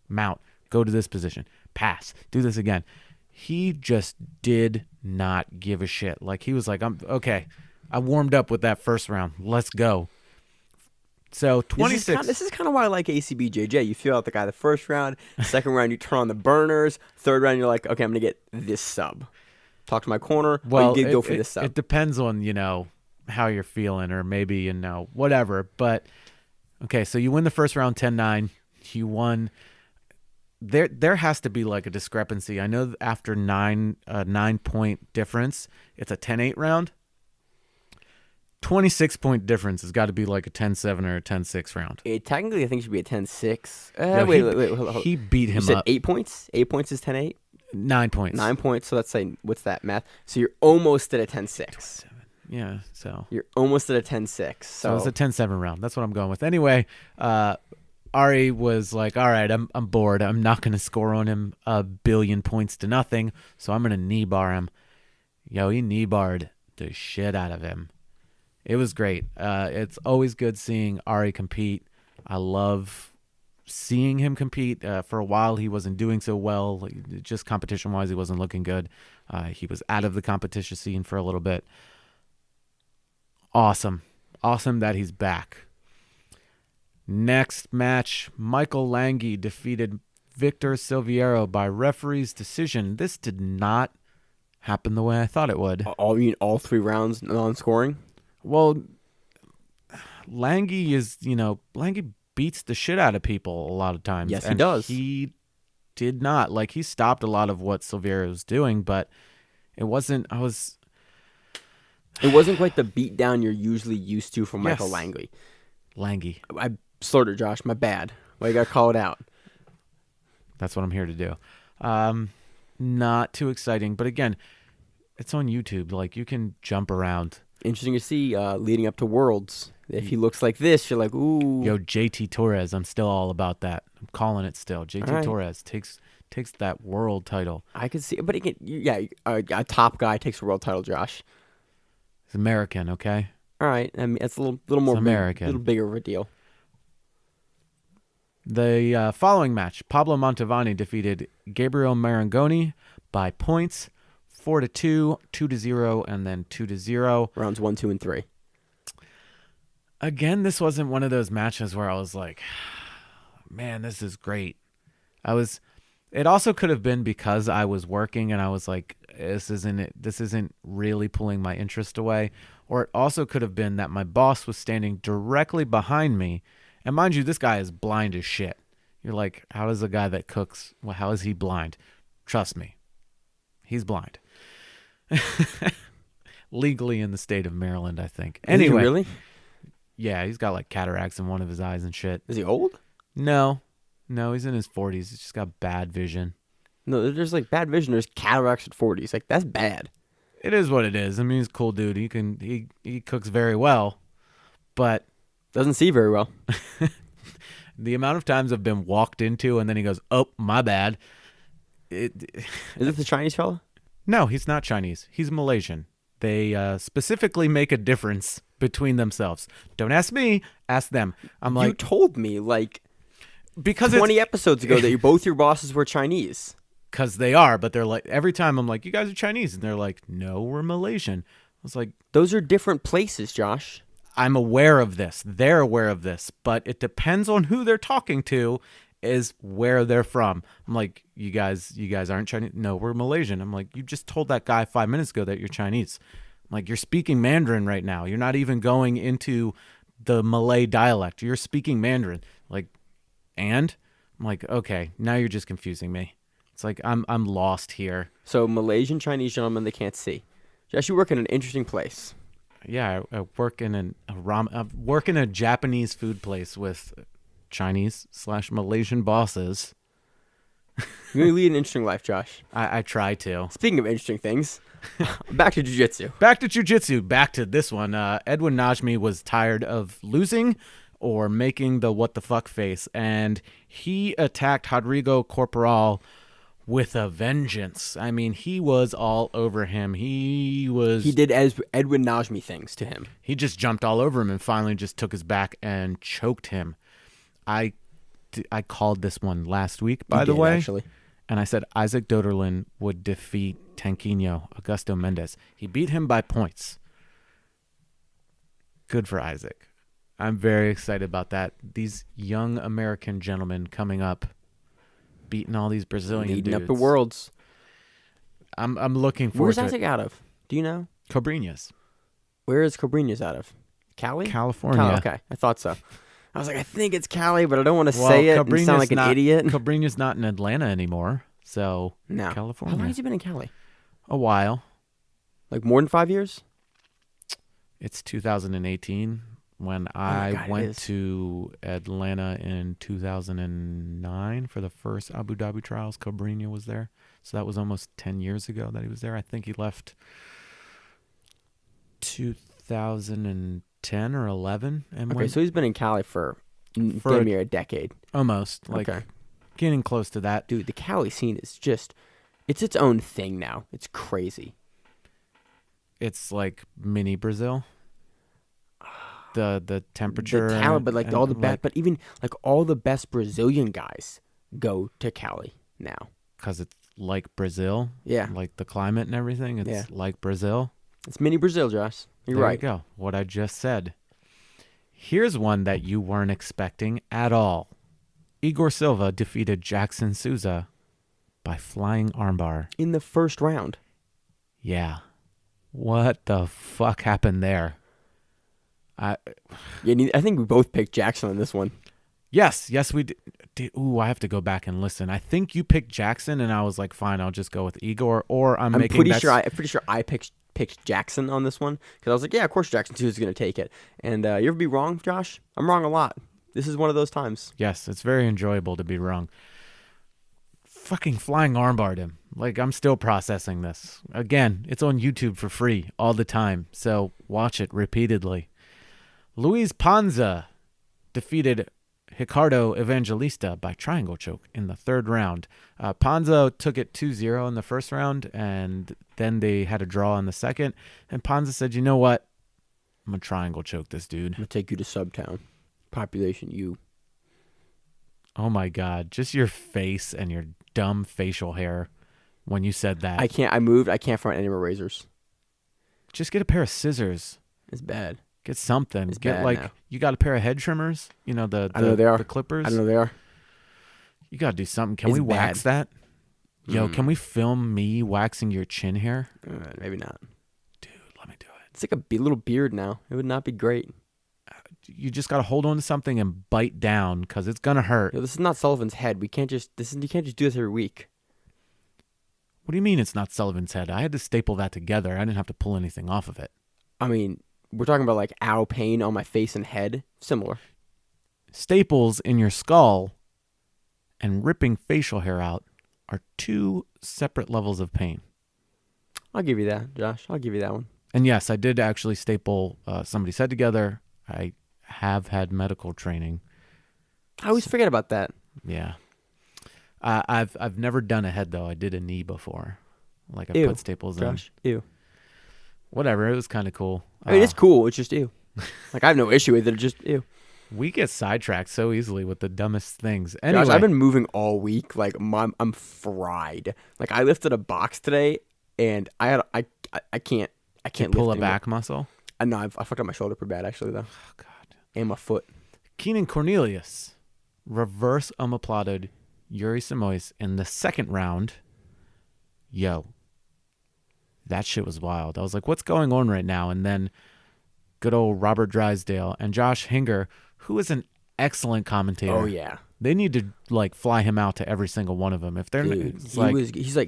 mount, go to this position, pass, do this again. He just did not give a shit. Like, he was like, I'm okay. I warmed up with that first round. Let's go. So 26. This is kind of why I like ACBJJ. You feel out the guy the first round. Second round, you turn on the burners. Third round, you're like, okay, I'm going to get this sub. Talk to my corner. Well, you go for this sub. It depends on, how you're feeling or maybe, whatever. But, okay, so you win the first round 10-9. You won. There has to be like a discrepancy. I know after 9-point difference, it's a 10-8 round. 26-point difference has got to be like a 10-7 or a 10-6 round. Technically, I think it should be a 10-6. Wait. Hold on. He beat him you said up. 8 points? 8 points is 10-8? 9 points. 9 points. So let's say, what's that math? So you're almost at a 10-6. Yeah, so. You're almost at a 10-6. So it's a 10-7 round. That's what I'm going with. Anyway, Ari was like, all right, I'm bored. I'm not going to score on him 1 billion points to nothing, so I'm going to knee bar him. Yo, he knee barred the shit out of him. It was great. It's always good seeing Ari compete. I love seeing him compete. For a while, he wasn't doing so well. Just competition-wise, he wasn't looking good. He was out of the competition scene for a little bit. Awesome. Awesome that he's back. Next match, Michael Lange defeated Victor Silviero by referee's decision. This did not happen the way I thought it would. All 3 rounds non-scoring? Well, Lange beats the shit out of people a lot of times. Yes, he does. He did not. Like, he stopped a lot of what Silviero was doing, but it wasn't quite the beatdown you're usually used to from Michael Lange. I slurred it, Josh. My bad. Why you got to call it out? That's what I'm here to do. Not too exciting, but again, it's on YouTube. Like, you can jump around. Interesting to see leading up to Worlds. If he looks like this, you're like, ooh. Yo, JT Torres, I'm still all about that. I'm calling it still. JT Torres takes that world title. I could see it, but again, a top guy takes a world title, Josh. He's American, okay? All right. I mean, it's a little more American. A little bigger of a deal. The following match, Pablo Montevani defeated Gabriel Marangoni by points, 4-2, 2-0, and then 2-0. Rounds 1, 2, and 3. Again, this wasn't one of those matches where I was like, man, this is great. It also could have been because I was working and I was like, this isn't really pulling my interest away. Or it also could have been that my boss was standing directly behind me. And mind you, this guy is blind as shit. You're like, how does a guy that cooks, how is he blind? Trust me, he's blind. Legally in the state of Maryland, I think. Anyway, Is he really? Yeah, he's got like cataracts in one of his eyes and shit. Is he old? No, he's in his 40s. He's just got bad vision. No, there's like bad vision. There's cataracts at 40s. Like, that's bad. It is what it is. I mean, he's a cool dude. He cooks very well, but doesn't see very well. The amount of times I've been walked into and then he goes, "Oh, my bad." Is it the Chinese fella? No, he's not Chinese. He's Malaysian. They specifically make a difference between themselves. Don't ask me, ask them. I'm you told me like because 20 episodes ago that both your bosses were Chinese. Because they are, but they're like, every time I'm like, you guys are Chinese. And they're like, no, we're Malaysian. I was like, Those are different places, Josh. I'm aware of this. They're aware of this. But it depends on who they're talking to is where they're from. I'm like, you guys aren't Chinese? No, we're Malaysian. I'm like, you just told that guy 5 minutes ago that you're Chinese. I'm like, you're speaking Mandarin right now. You're not even going into the Malay dialect. You're speaking Mandarin. Like, and? I'm like, okay, now you're just confusing me. It's like I'm lost here. So Malaysian Chinese gentlemen, they can't see. Josh, you work in an interesting place. Yeah, I work in I work in a Japanese food place with Chinese/Malaysian bosses. You lead an interesting life, Josh. I try to. Speaking of interesting things, back to jiu-jitsu. Back to jiu-jitsu. Back to this one. Edwin Najmi was tired of losing or making the what the fuck face, and he attacked Rodrigo Corporal with a vengeance. I mean, he was all over him. He did Edwin Najmi things to him. He just jumped all over him and finally just took his back and choked him. I called this one last week, by the way. Actually. And I said Isaac Doderlin would defeat Tanquinho Augusto Mendes. He beat him by points. Good for Isaac. I'm very excited about that. These young American gentlemen coming up, beating all these Brazilian dudes. Up dudes. the worlds. I'm looking forward Where's to Isaac out of? Do you know? Cobrinhas. Where is Cobrinhas out of? Cali? California. Okay, I thought so. I was like, I think it's Cali, but I don't want to say it and sound like an idiot. Cobrinha's not in Atlanta anymore, so no. California. How long has he been in Cali? A while. Like more than 5 years? It's 2018 when I went to Atlanta in 2009 for the first Abu Dhabi trials. Cobrinha was there. So that was almost 10 years ago that he was there. I think he left 2010 or 11. And okay, so he's been in Cali for damn near a decade. Almost. Like getting close to that. Dude, the Cali scene is just, it's its own thing now. It's crazy. It's like mini Brazil. The temperature. The talent, but like all the best, but even like all the best Brazilian guys go to Cali now. Because it's like Brazil. Yeah. Like the climate and everything. It's like Brazil. It's mini Brazil, Josh. You're right. There you go. What I just said. Here's one that you weren't expecting at all. Igor Silva defeated Jackson Souza by flying armbar. In the first round. Yeah. What the fuck happened there? I think we both picked Jackson on this one. Yes, we did. Ooh, I have to go back and listen. I think you picked Jackson, and I was like, fine, I'll just go with Igor. Or I'm pretty sure I picked Jackson on this one because I was like, yeah, of course Jackson 2 is going to take it. And you ever be wrong, Josh? I'm wrong a lot. This is one of those times. Yes, it's very enjoyable to be wrong. Fucking flying armbarred him. Like, I'm still processing this. Again, it's on YouTube for free all the time, so watch it repeatedly. Luis Panza defeated Ricardo Evangelista by triangle choke in the third round. Panza took it 2-0 in the first round, and then they had a draw in the second. And Panza said, you know what? I'm going to triangle choke this dude. I'm going to take you to Subtown. Population U. Oh, my God. Just your face and your dumb facial hair when you said that. I moved. I can't find any more razors. Just get a pair of scissors. It's bad. Get something. It's Get bad now. You got a pair of head trimmers? You know, the clippers? I know they are. You got to do something. Can we wax that? Yo, can we film me waxing your chin hair? Maybe not. Dude, let me do it. It's like a little beard now. It would not be great. You just got to hold on to something and bite down because it's going to hurt. Yo, this is not Sullivan's head. You can't just do this every week. What do you mean it's not Sullivan's head? I had to staple that together. I didn't have to pull anything off of it. I mean, we're talking about like ow pain on my face and head. Similar. Staples in your skull and ripping facial hair out are two separate levels of pain. I'll give you that, Josh. I'll give you that one. And yes, I did actually staple somebody's head together. I have had medical training. I always forget about that. Yeah. I've never done a head though. I did a knee before. Like I put staples Josh. In. Ew. Whatever. It was kind of cool. I mean, it's cool. It's just ew. Like I have no issue with it. It's just ew. We get sidetracked so easily with the dumbest things. Josh, Anyway, I've been moving all week. Like I'm fried. Like I lifted a box today, and I can't pull lift a back muscle. No, I fucked up my shoulder pretty bad actually though, Oh, God. and my foot. Keenan Cornelius reverse omoplated Yuri Simoes in the second round. Yo, that shit was wild. I was like, what's going on right now? And then good old Robert Drysdale and Josh Hinger, who is an excellent commentator. Oh yeah. They need to like fly him out to every single one of them. If they're Dude,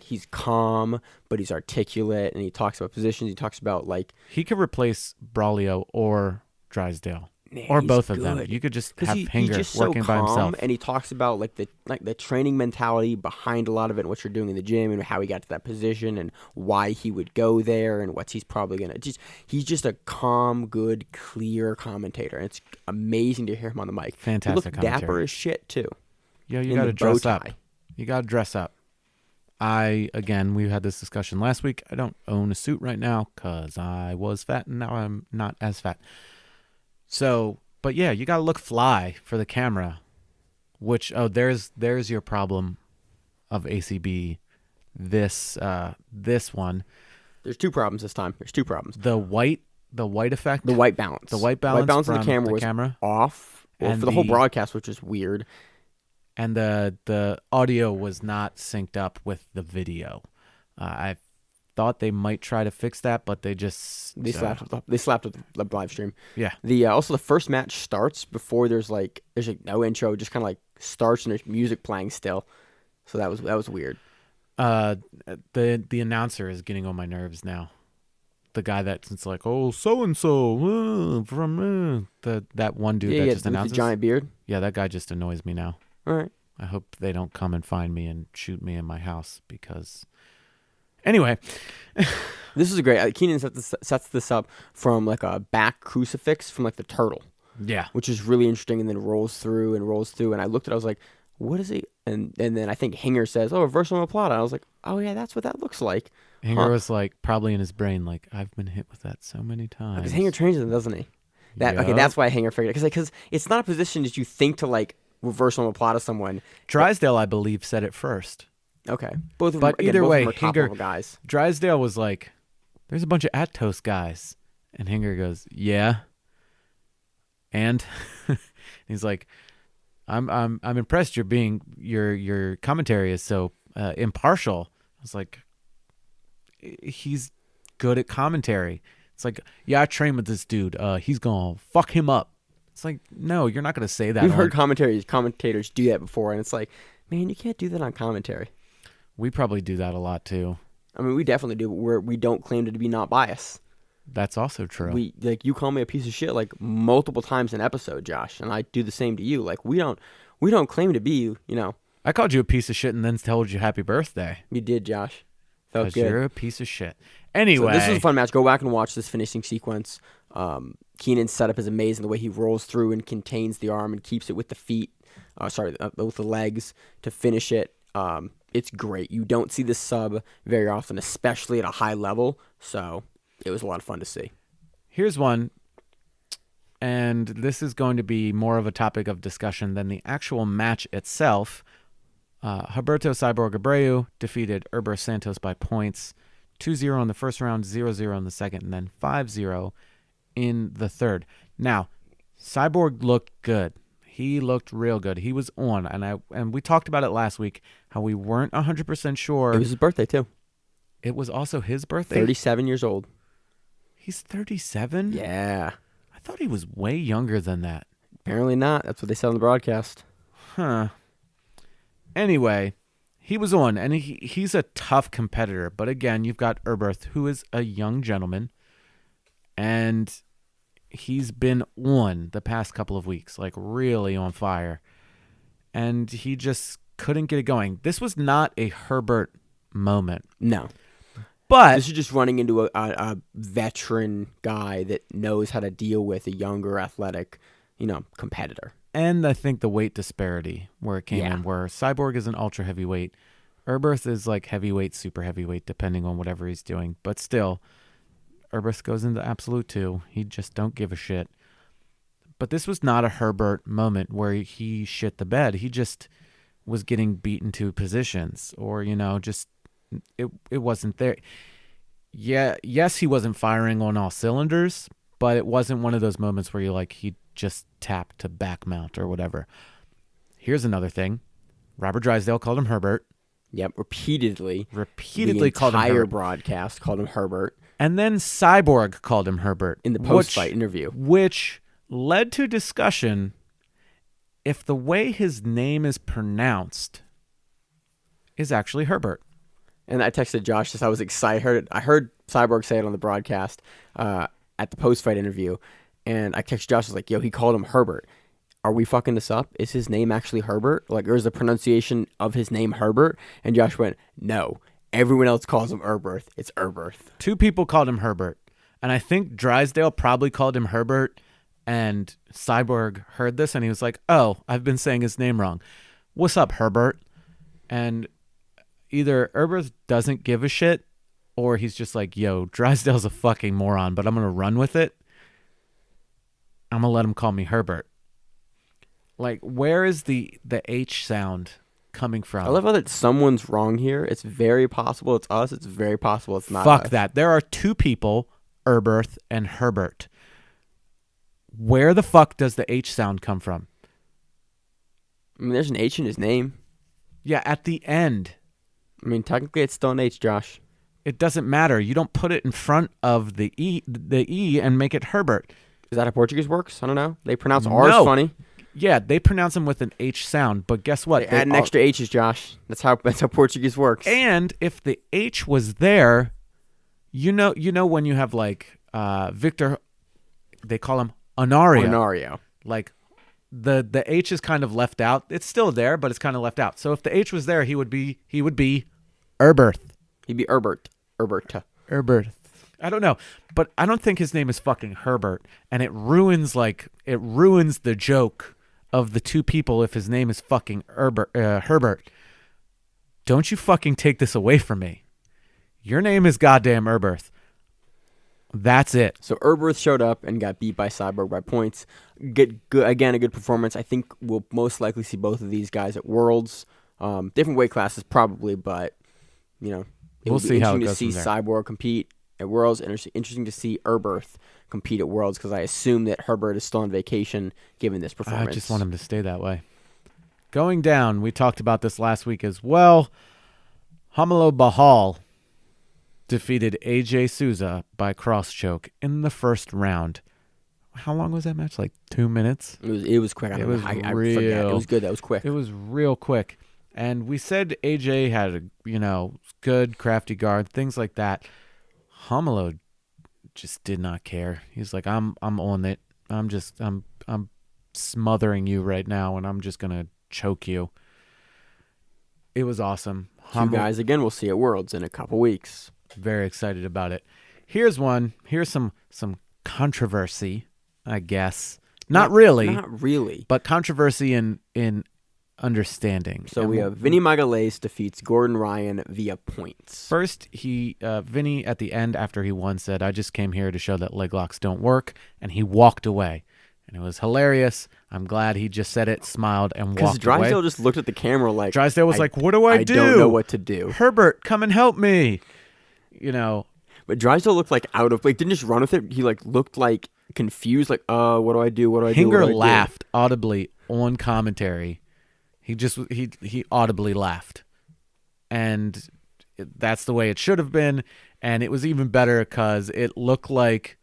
he's calm, but he's articulate, and he talks about positions. He talks about like he could replace Braulio or Drysdale. Man, Or he's both of them. good. You could just 'Cause have he's Hinger just working so by calm, himself. and he talks about like the training mentality behind a lot of it, and what you're doing in the gym, and how he got to that position, and why he would go there, and what he's probably gonna. He's just a calm, good, clear commentator. And it's amazing to hear him on the mic. Fantastic He looked commentary. dapper as shit too. Yo, you in got to the dress bow up. tie. You got to dress up. We had this discussion last week. I don't own a suit right now because I was fat and now I'm not as fat. So, but yeah, you got to look fly for the camera, which, there's your problem of ACB. This one, There's two problems this time. There's two problems. the white effect, The white balance. the white balance on the from camera was off. Well, And for the whole the- broadcast, which is weird. and the audio was not synced up with the video. I thought they might try to fix that, but they just They slapped with the live stream. yeah. The also the first match starts before there's like no intro, just kind of like starts and there's music playing still. So that was weird. The announcer is getting on my nerves now. The guy that's like, oh, so and so from that one dude that just with announces. the giant beard. Yeah, that guy just annoys me now. All right. I hope they don't come and find me and shoot me in my house because. Anyway, This is a great. Keenan sets this up from like a back crucifix from like the turtle, yeah, which is really interesting, and then rolls through. And I looked at it, I was like, what is he? And then I think Hinger says, oh, reverse omoplata. I was like, oh yeah, that's what that looks like. Hinger was like probably in his brain like I've been hit with that so many times. Because Hinger trains them, doesn't he? Okay, Yup. that's why Hinger figured it. Because it's not a position that you think to like reverse omoplata someone. Drysdale, I believe, said it first. Okay, both of them. But either way, are top Hinger- level guys. Drysdale was like, "There's a bunch of Atos guys," and Hinger goes, "Yeah." And he's like, "I'm impressed. Your commentary is so impartial." I was like, "He's good at commentary." It's like, "Yeah, I train with this dude. He's gonna fuck him up." It's like, no, you're not gonna say that. We've heard commentators do that before, and it's like, man, you can't do that on commentary. We probably do that a lot too. I mean, we definitely do, but we don't claim to be not biased. That's also true. We like you call me a piece of shit like multiple times an episode, Josh, and I do the same to you. Like we don't claim to be, I called you a piece of shit and then told you happy birthday. You did, Josh. Felt Because good. you're a piece of shit. Anyway. So this is a fun match. Go back and watch this finishing sequence. Keenan's setup is amazing. The way he rolls through and contains the arm and keeps it with the feet. With the legs to finish it. It's great. You don't see this sub very often, especially at a high level. So it was a lot of fun to see. Here's one. And this is going to be more of a topic of discussion than the actual match itself. Roberto Cyborg Abreu defeated Eberth Santos by points. 2-0 in the first round, 0-0 in the second, and then 5-0 in the third. Now, Cyborg looked good. He looked real good. He was on, and we talked about it last week, how we weren't 100% sure. It was his birthday, too. It was also his birthday? 37 years old. He's 37? Yeah. I thought he was way younger than that. Apparently not. That's what they said on the broadcast. Huh. Anyway, he was on, and he's a tough competitor. But again, you've got Eberth, who is a young gentleman, and he's been on the past couple of weeks, like really on fire. And he just couldn't get it going. This was not a Herbert moment. No. But this is just running into a veteran guy that knows how to deal with a younger, athletic, competitor. And I think the weight disparity where it came Yeah. in, where Cyborg is an ultra heavyweight. Eberth is like heavyweight, super heavyweight, depending on whatever he's doing. But still, Eberth goes into absolute 2. He just don't give a shit. But this was not a Herbert moment where he shit the bed. He just was getting beaten to positions, or just it wasn't there. Yeah, yes, he wasn't firing on all cylinders, but it wasn't one of those moments where he just tapped to back mount or whatever. Here's another thing. Robert Drysdale called him Herbert. Yep, repeatedly called him entire Herbert. broadcast called him Herbert. And then Cyborg called him Herbert. In the post-fight interview. Which led to discussion if the way his name is pronounced is actually Herbert. And I texted Josh this. I was excited. I heard Cyborg say it on the broadcast at the post-fight interview. And I texted Josh. I was like, yo, he called him Herbert. Are we fucking this up? Is his name actually Herbert? Or is the pronunciation of his name Herbert? And Josh went, no. Everyone else calls him Eberth. It's Eberth. 2 people called him Herbert. And I think Drysdale probably called him Herbert. And Cyborg heard this and he was like, oh, I've been saying his name wrong. What's up, Herbert? And either Eberth doesn't give a shit or he's just like, yo, Drysdale's a fucking moron, but I'm going to run with it. I'm going to let him call me Herbert. Where is the H sound coming from? I love how that someone's wrong here. It's very possible it's us. It's very possible it's not Fuck us. that. There are 2 people, Eberth and Herbert. Where the fuck does the H sound come from? I mean, there's an H in his name. Yeah, at the end. I mean, technically it's still an H, Josh. It doesn't matter. You don't put it in front of the E and make it Herbert. Is that how Portuguese works? I don't know. They pronounce R's funny. Yeah, they pronounce them with an H sound, but guess what? They add an extra H's, Josh. That's how Portuguese works. And if the H was there, you know when you have Victor, they call him Honorio. Honorio. The H is kind of left out. It's still there, but it's kind of left out. So if the H was there, he would be Eberth. He'd be Eberth. Eberth. I don't know, but I don't think his name is fucking Herbert, and it ruins the joke of the 2 people if his name is fucking Herbert. Don't you fucking take this away from me. Your name is goddamn Eberth. That's it. So Eberth showed up and got beat by Cyborg by points. Good, again, a good performance. I think we'll most likely see both of these guys at Worlds. Different weight classes probably, but we'll see how it goes interesting to see from there. Cyborg compete at Worlds. Interesting to see Eberth compete at Worlds because I assume that Herbert is still on vacation given this performance. I just want him to stay that way. Going down, we talked about this last week as well. Hamilo Bahal defeated AJ Souza by cross choke in the first round. How long was that match? 2 minutes? It was quick. I forget. It was good. That was quick. It was real quick. And we said AJ had a good crafty guard, things like that. Hamilo just did not care. He's like, I'm on it. I'm smothering you right now, and I'm just gonna choke you. It was awesome. 2 guys again we'll see at Worlds in a couple weeks. Very excited about it. Here's one. Here's some controversy, I guess. Not really. But controversy in understanding. So we have Vinny Magalhães defeats Gordon Ryan via points. First, Vinny at the end after he won said, I just came here to show that leg locks don't work, and he walked away. And it was hilarious. I'm glad he just said it, smiled, and walked away. Because Drysdale just looked at the camera like... Drysdale was like, what do I do? I don't know what to do. Herbert, come and help me. But Drysdale looked didn't just run with it. He looked confused, what do I do? What do I do? Hinger laughed audibly on commentary. He audibly laughed. And that's the way it should have been. And it was even better because it looked like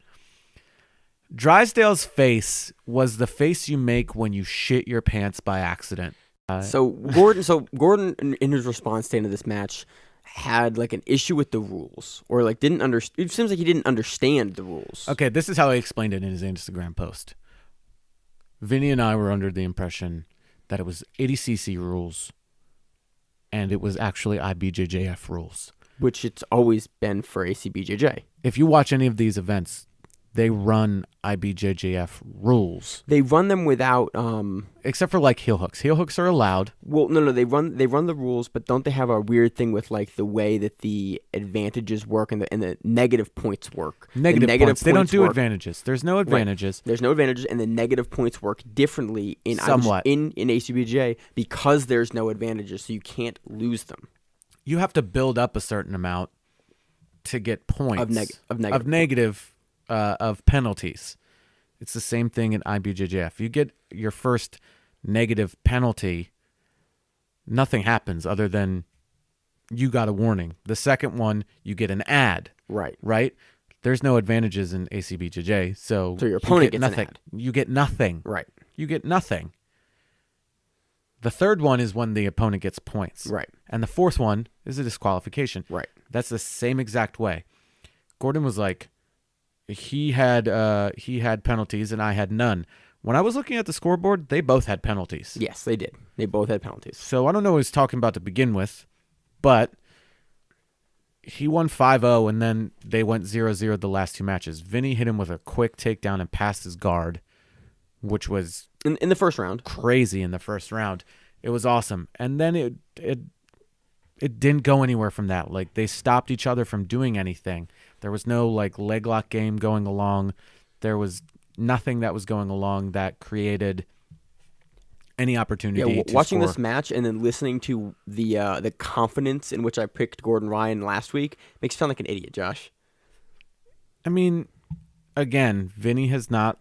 Drysdale's face was the face you make when you shit your pants by accident. So Gordon in his response to this match had an issue with the rules or didn't understand. It seems like he didn't understand the rules. Okay, this is how he explained it in his Instagram post. Vinny and I were under the impression that it was 80cc rules and it was actually IBJJF rules. Which it's always been for ACBJJ. If you watch any of these events, they run IBJJF rules. They run them without Except for like heel hooks. Heel hooks are allowed. well, no, they run the rules, but don't they have a weird thing with like the way that the advantages work and the negative points work? Negative points. They don't do work. advantages. There's no advantages. Right. There's no advantages, and the negative points work differently in Somewhat. in ACBJ because there's no advantages, so you can't lose them. You have to build up a certain amount to get points of penalties. It's the same thing in IBJJF. You get your first negative penalty, nothing happens other than you got a warning. The second one, you get an ad. Right? There's no advantages in ACBJJ, so your opponent gets nothing. an ad. You get nothing. Right. You get nothing. The third one is when the opponent gets points. Right. And the fourth one is a disqualification. Right. That's the same exact way. Gordon was like, he had penalties and I had none. When I was looking at the scoreboard, they both had penalties. Yes, they did. They both had penalties. So I don't know what he's talking about to begin with, but he won 5-0 and then they went 0-0 the last two matches. Vinny hit him with a quick takedown and passed his guard, which was in the first round. Crazy in the first round. It was awesome. And then it didn't go anywhere from that. Like, they stopped each other from doing anything. There was no like leg lock game going along. There was nothing that was going along that created any opportunity to watching score. this match and then listening to the confidence in which I picked Gordon Ryan last week makes me sound like an idiot, Josh. I mean, again, Vinny has not.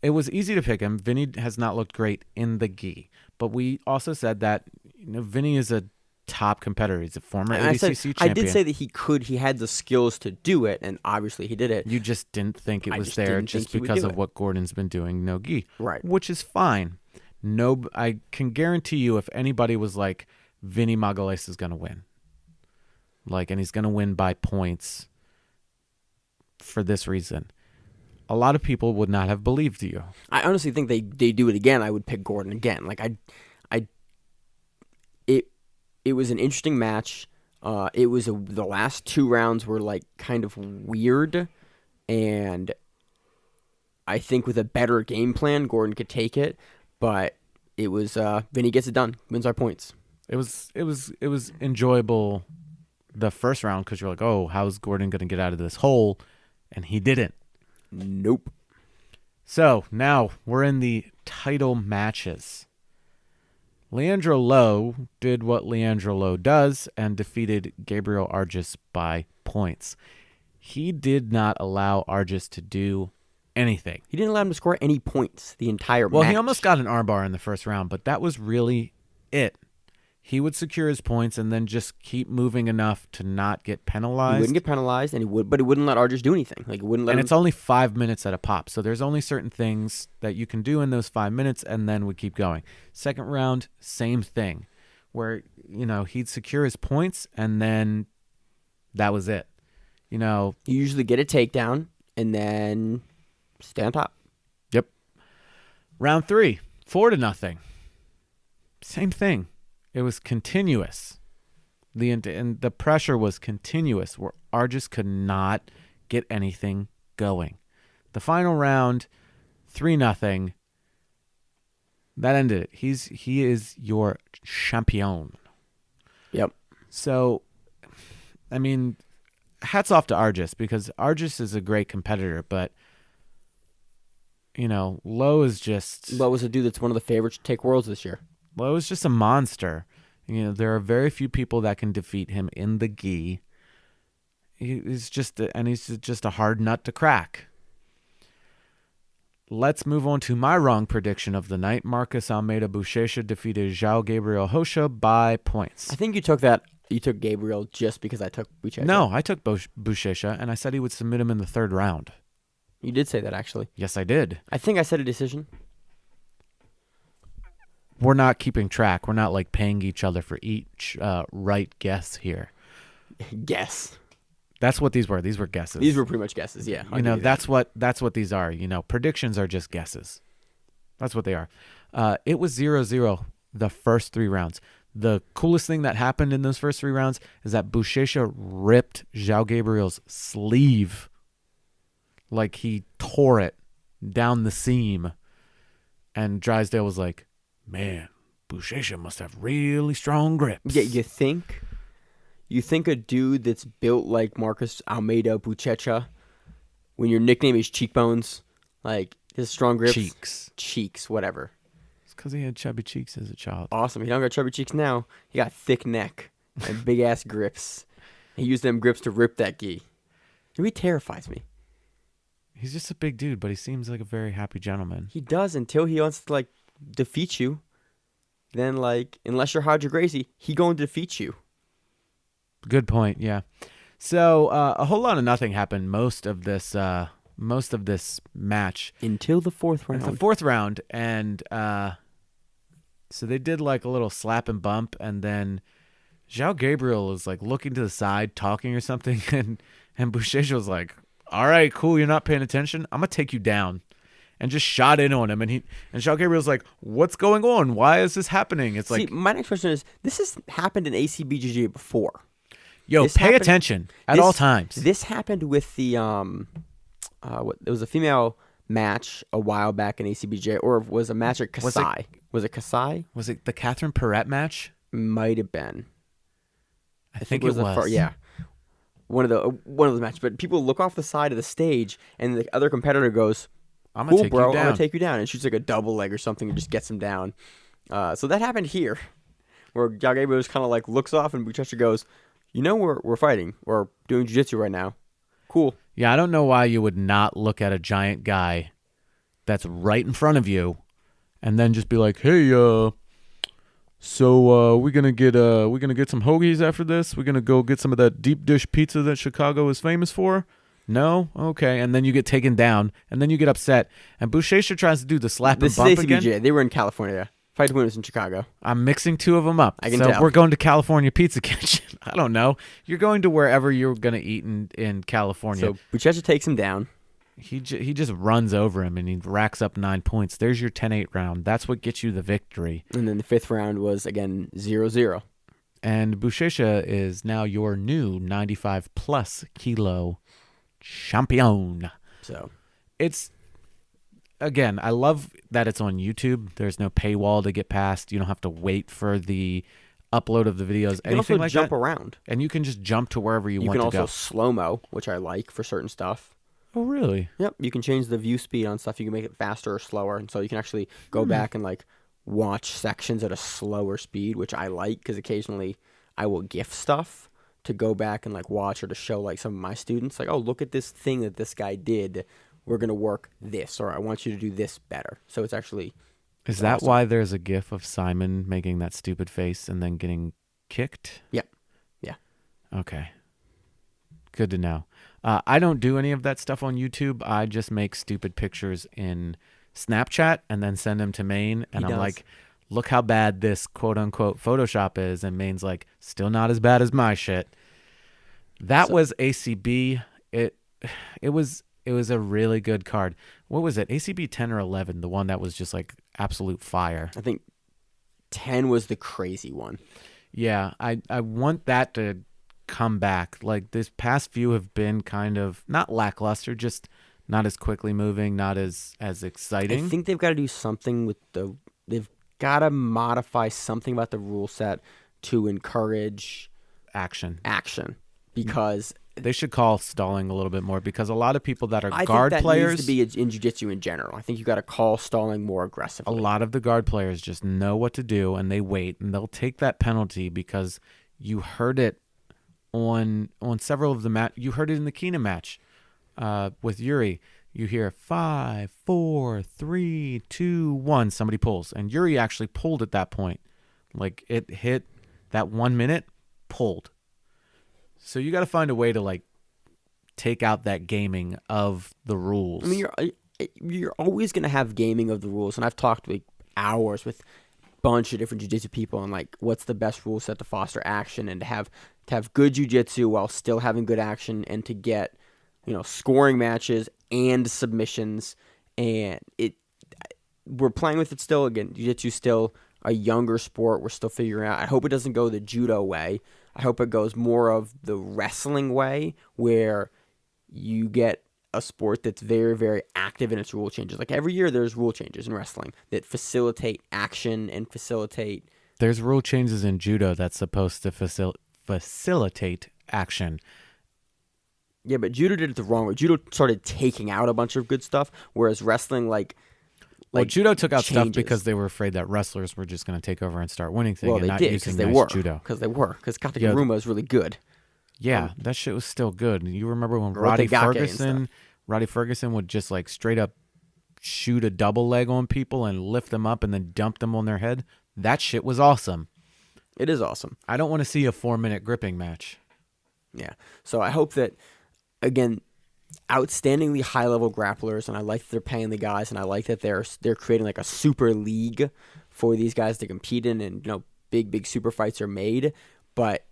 It was easy to pick him. Vinny has not looked great in the gi, but we also said that Vinny is a top competitor. He's a former ADCC champion. I did say that he had the skills to do it, and obviously he did it. You just didn't think it was there just because of what Gordon's been doing no gi. Right. Which is fine. No, I can guarantee you if anybody was like, Vinny Magalhães is going to win. Like, and he's going to win by points for this reason. A lot of people would not have believed you. I honestly think they do it again. I would pick Gordon again. Like it was an interesting match. It was the last two rounds were like kind of weird, and I think with a better game plan, Gordon could take it. But it was Vinny gets it done, wins our points. It was enjoyable the first round because you're like, oh, how's Gordon going to get out of this hole? And he didn't. Nope. So now we're in the title matches. Leandro Lo did what Leandro Lo does and defeated Gabriel Argis by points. He did not allow Argis to do anything. He didn't allow him to score any points the entire match. Well, he almost got an armbar in the first round, but that was really it. He would secure his points and then just keep moving enough to not get penalized. He wouldn't get penalized, but he wouldn't let Argis do anything. Like, he wouldn't let him. It's only 5 minutes at a pop, so there's only certain things that you can do in those 5 minutes, and then we keep going. Second round, same thing, where he'd secure his points, and then that was it. You usually get a takedown and then stay on top. Yep. Round 3, 4-0. Same thing. It was continuous. And the pressure was continuous where Argis could not get anything going. The final round, 3-0. That ended it. He is your champion. Yep. So, I mean, hats off to Argis because Argis is a great competitor, but Lo is just... Lo is a dude that's one of the favorites to take Worlds this year. Lo is just a monster. There are very few people that can defeat him in the gi. He's just a hard nut to crack. Let's move on to my wrong prediction of the night. Marcus Almeida Buchecha defeated João Gabriel Rocha by points. I think you took Gabriel just because I took Buchecha. No, I took Buchecha, and I said he would submit him in the third round. You did say that, actually. Yes, I did. I think I said a decision. We're not keeping track. We're not like paying each other for each right guess here. Guess. That's what these were. These were guesses. These were pretty much guesses, yeah. That's what these are. Predictions are just guesses. That's what they are. It was 0-0 the first 3 rounds. The coolest thing that happened in those first 3 rounds is that Buchecha ripped João Gabriel's sleeve. Like he tore it down the seam. And Drysdale was like, man, Buchecha must have really strong grips. Yeah, you think a dude that's built like Marcus Almeida Buchecha, when your nickname is Cheekbones, like his strong grips? Cheeks, whatever. It's because he had chubby cheeks as a child. Awesome. He don't got chubby cheeks now. He got thick neck and big-ass grips. He used them grips to rip that gi. He terrifies me. He's just a big dude, but he seems like a very happy gentleman. He does until he wants to, like, defeat you. Then, like, unless you're Roger Gracie, he going to defeat you. Good point, yeah. So a whole lot of nothing happened most of this match. Until the fourth round. The fourth round, and so they did like a little slap and bump, and then João Gabriel was like looking to the side, talking or something, and Buchecha was like, all right, cool, you're not paying attention. I'm going to take you down. And just shot in on him. And João Gabriel's like, what's going on? Why is this happening? It's like, my next question is, this has happened in ACBJJ before. Yo, pay attention at all times. This happened with the, it was a female match a while back in ACBJ, or it was a match at Kasai. Was it Kasai? Was it the Catherine Perrette match? Might have been. I think it was. Yeah. One of the matches, but people look off the side of the stage, and the other competitor goes, I'm gonna take you down. I'm gonna take you down, and shoots like a double leg or something, and just gets him down. So that happened here, where João Gabriel just kind of like looks off, and Buchecha goes, we're fighting, we're doing jiu-jitsu right now. Cool. Yeah, I don't know why you would not look at a giant guy that's right in front of you, and then just be like, hey, so we're gonna get some hoagies after this. We're gonna go get some of that deep dish pizza that Chicago is famous for. No, okay, and then you get taken down, and then you get upset, and Buchecha tries to do the slap and bump again. ACBJ. They were in California. Fight to Win was in Chicago. I'm mixing two of them up. I can tell. We're going to California Pizza Kitchen. I don't know. You're going to wherever you're gonna eat in California. So Buchecha takes him down. He just runs over him, and he racks up 9 points. There's your 10-8 round. That's what gets you the victory. And then the fifth round was, again, 0-0. And Buchecha is now your new 95-plus kilo champion. So it's, again, I love that it's on YouTube. There's no paywall to get past. You don't have to wait for the upload of the videos. You can also jump around. And you can just jump to wherever you want to go. You can also slow-mo, which I like for certain stuff. Oh, really? Yep. You can change the view speed on stuff. You can make it faster or slower. And so you can actually go back and like watch sections at a slower speed, which I like because occasionally I will GIF stuff to go back and like watch or to show like some of my students. Like, oh, look at this thing that this guy did. We're going to work this, or I want you to do this better. So it's actually Is that awesome. Why there's a GIF of Simon making that stupid face and then getting kicked? Yep. Yeah. Okay. Good to know. I don't do any of that stuff on YouTube. I just make stupid pictures in Snapchat and then send them to Maine. And I'm like, look how bad this quote-unquote Photoshop is. And Maine's like, still not as bad as my shit. That was ACB. It was a really good card. What was it? ACB 10 or 11, the one that was just like absolute fire. I think 10 was the crazy one. Yeah, I want that to come back. Like this past few have been kind of not lackluster, just not as quickly moving, not as exciting. I think they've got to do something with they've got to modify something about the rule set to encourage action because they should call stalling a little bit more, because a lot of people that are guard think that players needs to be in jiu-jitsu in general. I think you got to call stalling more aggressively. A lot of the guard players just know what to do and they wait and they'll take that penalty because you heard it on several of the match. You heard it in the Keenan match with Yuri. You hear 5, 4, 3, 2, 1. Somebody pulls, and Yuri actually pulled at that point. Like it hit that 1 minute, pulled. So you got to find a way to like take out that gaming of the rules. I mean, you're always gonna have gaming of the rules, and I've talked like hours with bunch of different jiu-jitsu people on like what's the best rule set to foster action and to have good jiu-jitsu while still having good action, and to get scoring matches and submissions. And we're playing with it still. Again, jiu-jitsu still a younger sport. We're still figuring out. I hope it doesn't go the judo way. I hope it goes more of the wrestling way, where you get a sport that's very, very active in its rule changes. Like every year there's rule changes in wrestling that facilitate action and facilitate. There's rule changes in judo that's supposed to facilitate action. Yeah, but judo did it the wrong way. Judo started taking out a bunch of good stuff, whereas wrestling, Well, judo took out stuff changes. because they were afraid that wrestlers were just going to take over and start winning things Well, and they not did using because they nice were. judo. Because Katakaguruma is really good. Yeah, that shit was still good. You remember when Or Roddy Otegake and Ferguson would just like straight up shoot a double leg on people and lift them up and then dump them on their head? That shit was awesome. It is awesome. I don't want to see a 4-minute gripping match. Yeah. So I hope that, again, outstandingly high-level grapplers, and I like that they're paying the guys, and I like that they're creating like a super league for these guys to compete in, and big super fights are made. But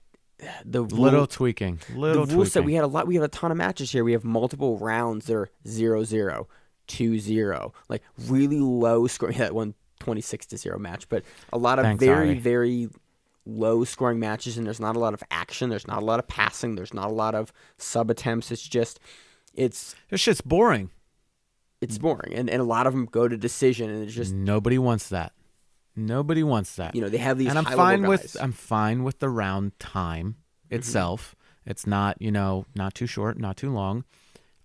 the tweaking. The rule set, we have a ton of matches here. We have multiple rounds that are 0-0, 2-0, like really low scoring. That one 26-0 match, but a lot of very low scoring matches, and there's not a lot of action. There's not a lot of passing. There's not a lot of sub attempts. This shit's boring. It's boring, and a lot of them go to decision, and it's just nobody wants that. Nobody wants that. They have these. And I'm fine with the round time itself. Mm-hmm. It's not not too short, not too long.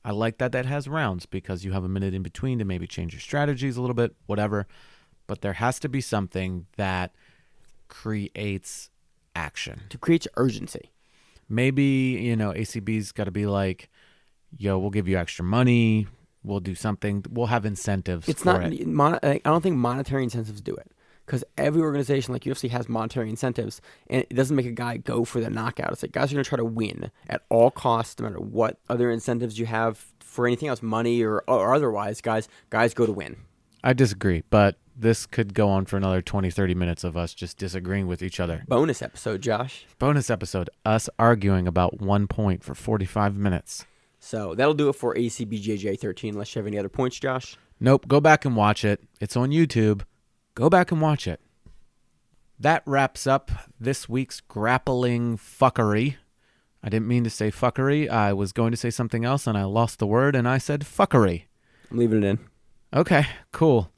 I like that has rounds because you have a minute in between to maybe change your strategies a little bit, whatever. But there has to be something that creates action. To create urgency. Maybe, ACB's got to be like, yo, we'll give you extra money. We'll do something. We'll have incentives. It's not. I don't think monetary incentives do it. Because every organization like UFC has monetary incentives, and it doesn't make a guy go for the knockout. It's like guys are going to try to win at all costs, no matter what other incentives you have for anything else, money or otherwise. Guys go to win. I disagree, but this could go on for another 20, 30 minutes of us just disagreeing with each other. Bonus episode, Josh. Bonus episode, us arguing about 1 point for 45 minutes. So that'll do it for ACBJJ 13, unless you have any other points, Josh. Nope, go back and watch it. It's on YouTube. Go back and watch it. That wraps up this week's grappling fuckery. I didn't mean to say fuckery. I was going to say something else, and I lost the word, and I said fuckery. I'm leaving it in. Okay, cool.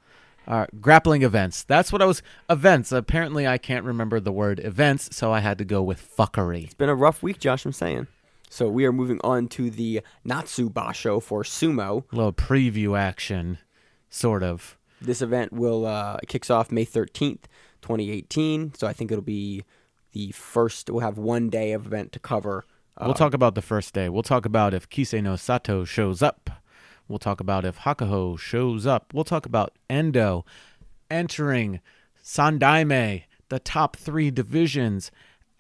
Grappling events. That's what I was... Events. Apparently, I can't remember the word events, so I had to go with fuckery. It's been a rough week, Josh, I'm saying. So we are moving on to the Natsu Basho for Sumo. A little preview action, sort of. This event kicks off May 13th, 2018. So I think it'll be the first. We'll have 1 day of event to cover. We'll talk about the first day. We'll talk about if Kisei no Sato shows up. We'll talk about if Hakuho shows up. We'll talk about Endo entering Sandaime, the top 3 divisions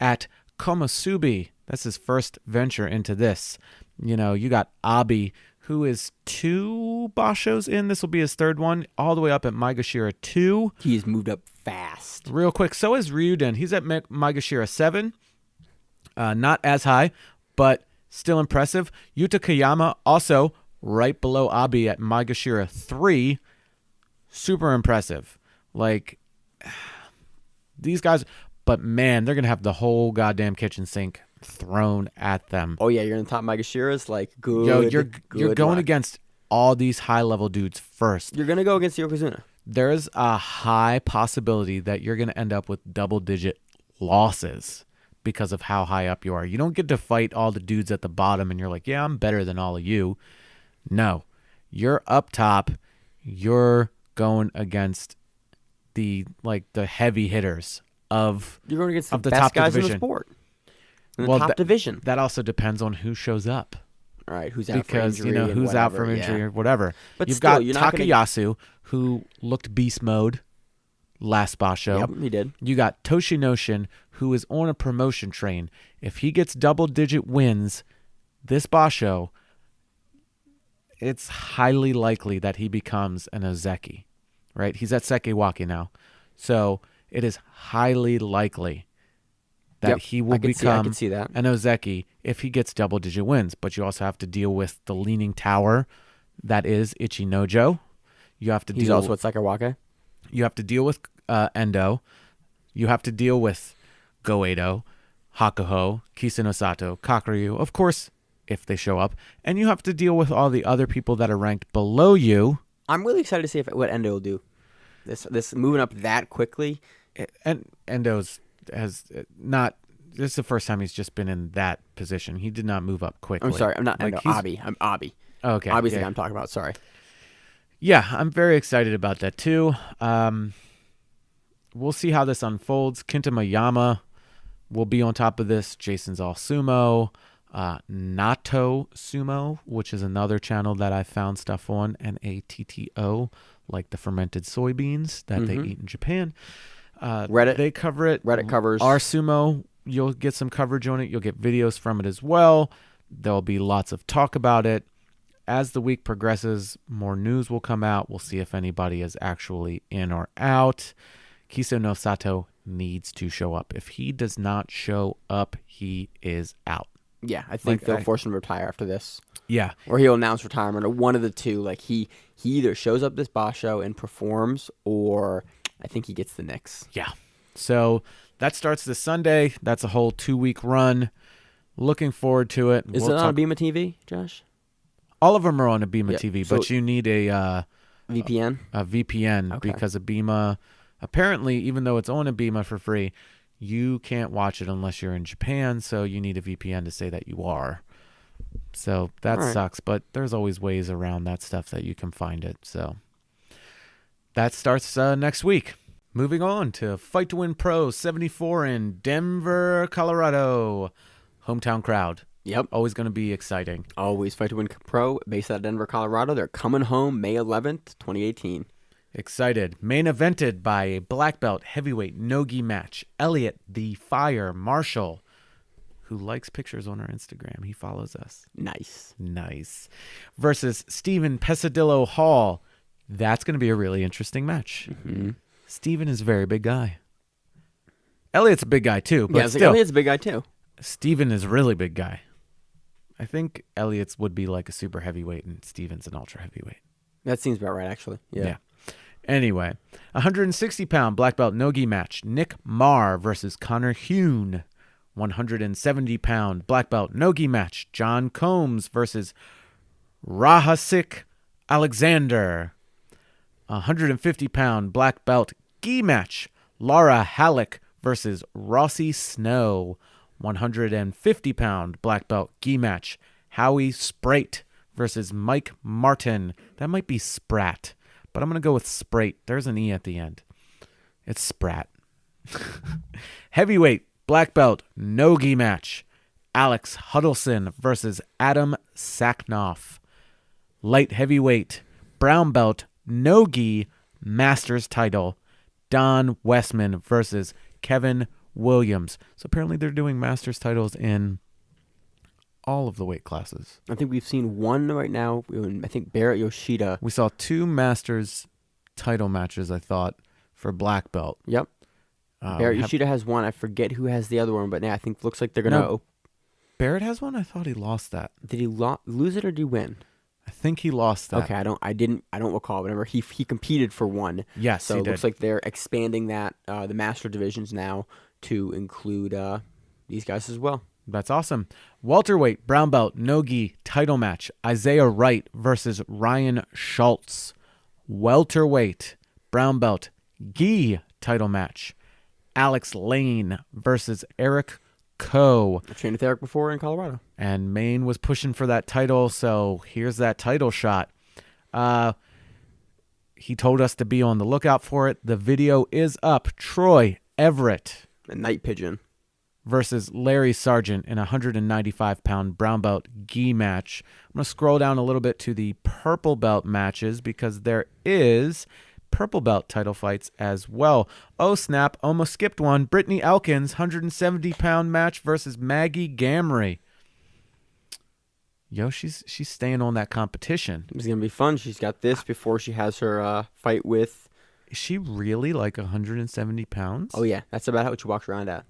at Komusubi. That's his first venture into this. You got Abi, who is 2 bashos in. This will be his 3rd one, all the way up at Maegashira 2. He's moved up fast. Real quick, so is Ryuden. He's at Maegashira 7. Not as high, but still impressive. Yuta Kayama also right below Abi at Maegashira 3. Super impressive. Like, these guys, but man, they're going to have the whole goddamn kitchen sink thrown at them. Oh yeah, you're in the top Maegashira's, like good. Yo, you're going against all these high level dudes first. You're gonna go against Yokozuna. There's a high possibility that you're gonna end up with double-digit losses because of how high up you are. You don't get to fight all the dudes at the bottom and you're like, yeah, I'm better than all of you. No, you're up top. You're going against the heavy hitters of you're going against the best top guys division. In the sport. In the top division. That also depends on who shows up. All right, who's out because, for injury who's out from injury or whatever. But You've still, got Takayasu, who looked beast mode last basho. Yep, he did. You got Toshinoshin, who is on a promotion train. If he gets double-digit wins this basho, it's highly likely that he becomes an Ozeki, right? He's at Sekewaki now. So it is highly likely that he will become an Ozeki if he gets double-digit wins. But you also have to deal with the leaning tower that is Ichinojo. You have to He's also at Sekewake. You have to deal with Endo. You have to deal with Goeido, Hakuho, Kisei no Sato, Kakuryu. Of course, if they show up, and you have to deal with all the other people that are ranked below you. I'm really excited to see what Endo will do. This moving up that quickly. And Endo's has not. This is the first time he's just been in that position. He did not move up quickly. I'm sorry. I'm not Endo. Abi. I'm Abi. Okay. Abi's the guy I'm talking about. Sorry. Yeah, I'm very excited about that too. We'll see how this unfolds. Kenta Mayama will be on top of this. Jason's all sumo. Natto Sumo, which is another channel that I found stuff on, Natto, like the fermented soybeans that they eat in Japan. Reddit. They cover it. Reddit covers. Our Sumo, you'll get some coverage on it. You'll get videos from it as well. There'll be lots of talk about it. As the week progresses, more news will come out. We'll see if anybody is actually in or out. Kiso no Sato needs to show up. If he does not show up, he is out. Yeah, I think they'll force him to retire after this. Yeah. Or he'll announce retirement, or one of the two. Like, he either shows up this basho and performs, or I think he gets the Knicks. Yeah. So that starts this Sunday. That's a whole 2-week run. Looking forward to it. Is it on Abima TV, Josh? All of them are on Abima TV, but you need a VPN? A VPN because Abima, apparently, even though it's on Abima for free, you can't watch it unless you're in Japan, so you need a VPN to say that you are. So that sucks, but there's always ways around that stuff that you can find it. So that starts next week. Moving on to Fight to Win Pro 74 in Denver, Colorado. Hometown crowd. Yep. Always going to be exciting. Always. Fight to Win Pro, based out of Denver, Colorado. They're coming home May 11th, 2018. Excited. Main evented by a black belt heavyweight no-gi match. Elliot the Fire Marshall, who likes pictures on our Instagram. He follows us. Nice. Versus Steven Pesadillo Hall. That's going to be a really interesting match. Mm-hmm. Steven is a very big guy. Elliot's a big guy too, but still. Elliot's a big guy too. Steven is a really big guy. I think Elliot's would be like a super heavyweight and Steven's an ultra heavyweight. That seems about right, actually. Yeah. Anyway, 160-pound black belt no-gi match. Nick Marr versus Connor Hune. 170-pound black belt no-gi match. John Combs versus Rahasik Alexander. 150-pound black belt gi match. Laura Halleck versus Rossi Snow. 150-pound black belt gi match. Howie Sprate versus Mike Martin. That might be Sprat, but I'm going to go with Sprate. There's an E at the end. It's Sprat. Heavyweight black belt no-gi match. Alex Huddleston versus Adam Saknoff. Light heavyweight brown belt no-gi masters title. Don Westman versus Kevin Williams. So apparently they're doing masters titles in all of the weight classes. I think we've seen one right now. I think Barrett Yoshida. We saw 2 masters title matches, I thought, for black belt. Yep. Barrett Yoshida has one. I forget who has the other one, but yeah, I think looks like they're going to... Barrett has one? I thought he lost that. Did he lose it or did he win? I think he lost that. Okay, I don't recall. Whenever he competed for one. Yes, so he it did. Looks like they're expanding that the master divisions now to include these guys as well. That's awesome. Welterweight brown belt no-gi title match. Isaiah Wright versus Ryan Schultz. Welterweight brown belt gi title match. Alex Lane versus Eric Coe. I trained with Eric before in Colorado. And Maine was pushing for that title, so here's that title shot. He told us to be on the lookout for it. The video is up. Troy Everett. A night pigeon. Versus Larry Sargent in a 195-pound brown belt gi match. I'm going to scroll down a little bit to the purple belt matches because there is purple belt title fights as well. Oh, snap. Almost skipped one. Brittany Elkins, 170-pound match versus Maggie Gamry. Yo, she's staying on that competition. It's going to be fun. She's got this before she has her fight with... Is she really like 170 pounds? Oh, yeah. That's about how she walks around at.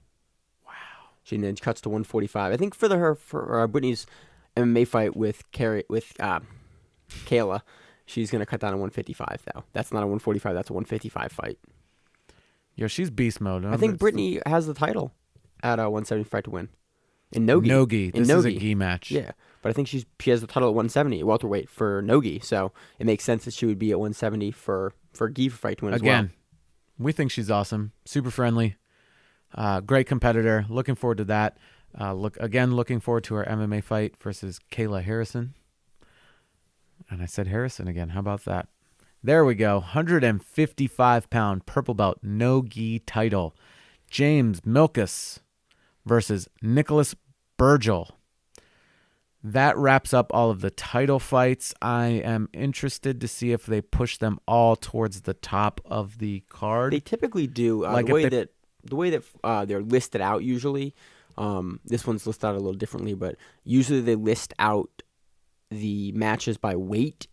She then cuts to 145. I think for Brittany's MMA fight with Kayla, she's gonna cut down to 155 though. That's not a 145. That's a 155 fight. Yo, she's beast mode. I think Brittany has the title at 175 to win in no-gi. No-gi. This is a gi match. Yeah, but I think she has the title at 170 at welterweight for Nogi, so it makes sense that she would be at 170 for Gi for fight to win as well. Again, we think she's awesome, super friendly, great competitor. Looking forward to that. Looking forward to her MMA fight versus Kayla Harrison. And I said Harrison again. How about that? There we go. 155-pound purple belt no-gi title. James Milkus versus Nicholas Burgel. That wraps up all of the title fights. I am interested to see if they push them all towards the top of the card. They typically do. The way that they're listed out usually, this one's listed out a little differently, but usually they list out the matches by weight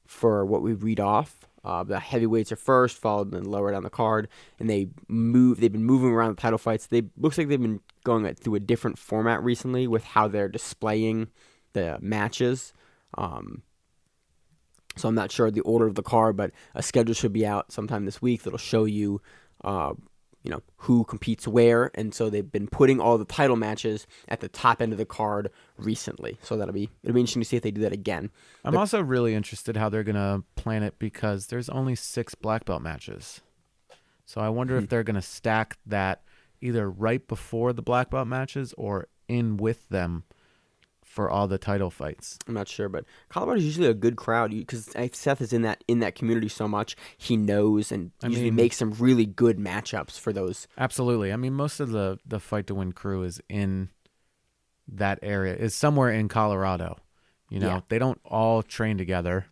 for what we read off. The heavyweights are first, followed and then lower down the card, and they've been moving around the title fights. Looks like they've been going through a different format recently with how they're displaying the matches. So I'm not sure the order of the card, but a schedule should be out sometime this week that'll show you who competes where, and so they've been putting all the title matches at the top end of the card recently. So it'll be interesting to see if they do that again. I'm also really interested how they're gonna plan it because there's only 6 black belt matches, so I wonder if they're gonna stack that either right before the black belt matches or in with them for all the title fights. I'm not sure, but Colorado's usually a good crowd because Seth is in that community so much. He knows and usually makes some really good matchups for those. Absolutely. I mean, most of the Fight to Win crew is in that area, is somewhere in Colorado. They don't all train together.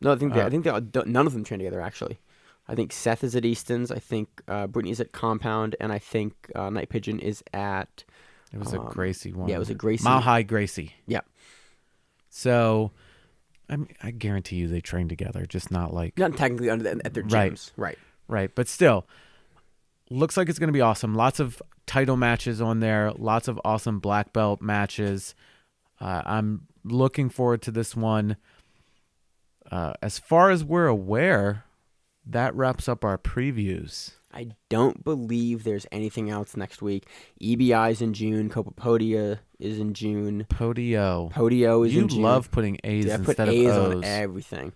No, I think none of them train together actually. I think Seth is at Easton's. I think Brittany's at Compound, and I think Night Pigeon is at. It was a Gracie one. Yeah, it was a Gracie. Mile High Gracie. Yeah. So, I guarantee you they train together, just not technically at their gyms. Right. But still, looks like it's going to be awesome. Lots of title matches on there. Lots of awesome black belt matches. I'm looking forward to this one. As far as we're aware, that wraps up our previews. I don't believe there's anything else next week. EBI is in June. Copa Podia is in June. Podio is in June. You love putting A's instead of O's. I put A's on everything.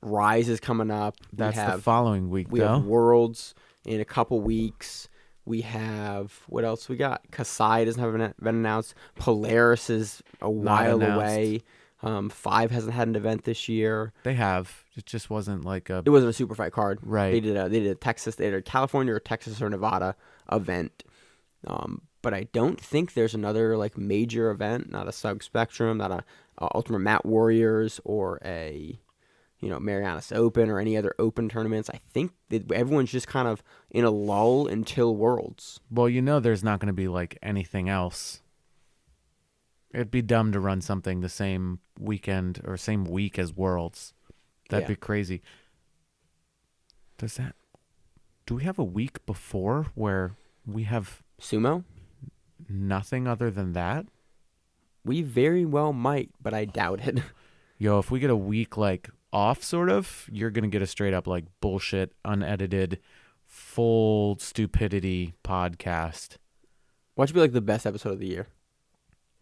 Rise is coming up. That's the following week, We have Worlds in a couple weeks. We have, what else we got? Kasai doesn't have been announced. Polaris is a while away. 5 hasn't had an event this year. They have. It just wasn't It wasn't a super fight card. Right. They did a Texas, they did a California or Texas or Nevada event. But I don't think there's another major event, not a Sub Spectrum, not a Ultimate Mat Warriors or a Marianas Open or any other open tournaments. I think that everyone's just kind of in a lull until Worlds. Well, there's not going to be anything else. It'd be dumb to run something the same weekend or same week as Worlds. That'd be crazy. Do we have a week before where we have Sumo? Nothing other than that? We very well might, but I doubt it. Yo, if we get a week off sort of, you're going to get a straight up bullshit, unedited, full stupidity podcast. Watch it be the best episode of the year.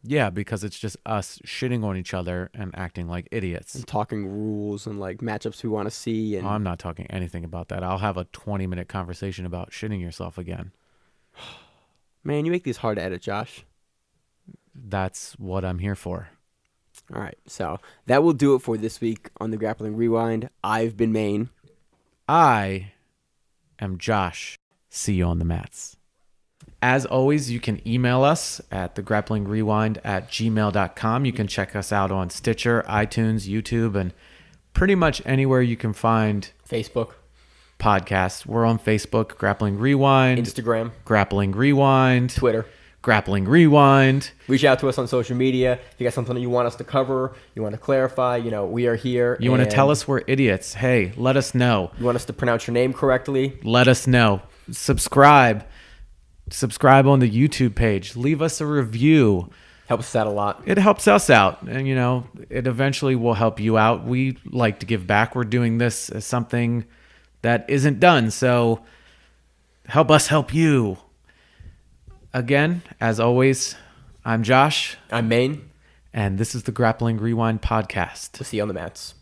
Yeah, because it's just us shitting on each other and acting like idiots. And talking rules and matchups we want to see. And I'm not talking anything about that. I'll have a 20-minute conversation about shitting yourself again. Man, you make these hard to edit, Josh. That's what I'm here for. All right, so that will do it for this week on the Grappling Rewind. I've been Maine. I am Josh. See you on the mats. As always, you can email us at thegrapplingrewind@gmail.com. You can check us out on Stitcher, iTunes, YouTube, and pretty much anywhere you can find Facebook podcasts. We're on Facebook, Grappling Rewind. Instagram, Grappling Rewind. Twitter, Grappling Rewind. Reach out to us on social media. If you got something that you want us to cover, you want to clarify, we are here. You want to tell us we're idiots. Hey, let us know. You want us to pronounce your name correctly? Let us know. Subscribe on the YouTube page. Leave us a review. Helps us out a lot. It helps us out. And, it eventually will help you out. We like to give back. We're doing this as something that isn't done. So help us help you. Again, as always, I'm Josh. I'm Maine. And this is the Grappling Rewind Podcast. We'll see you on the mats.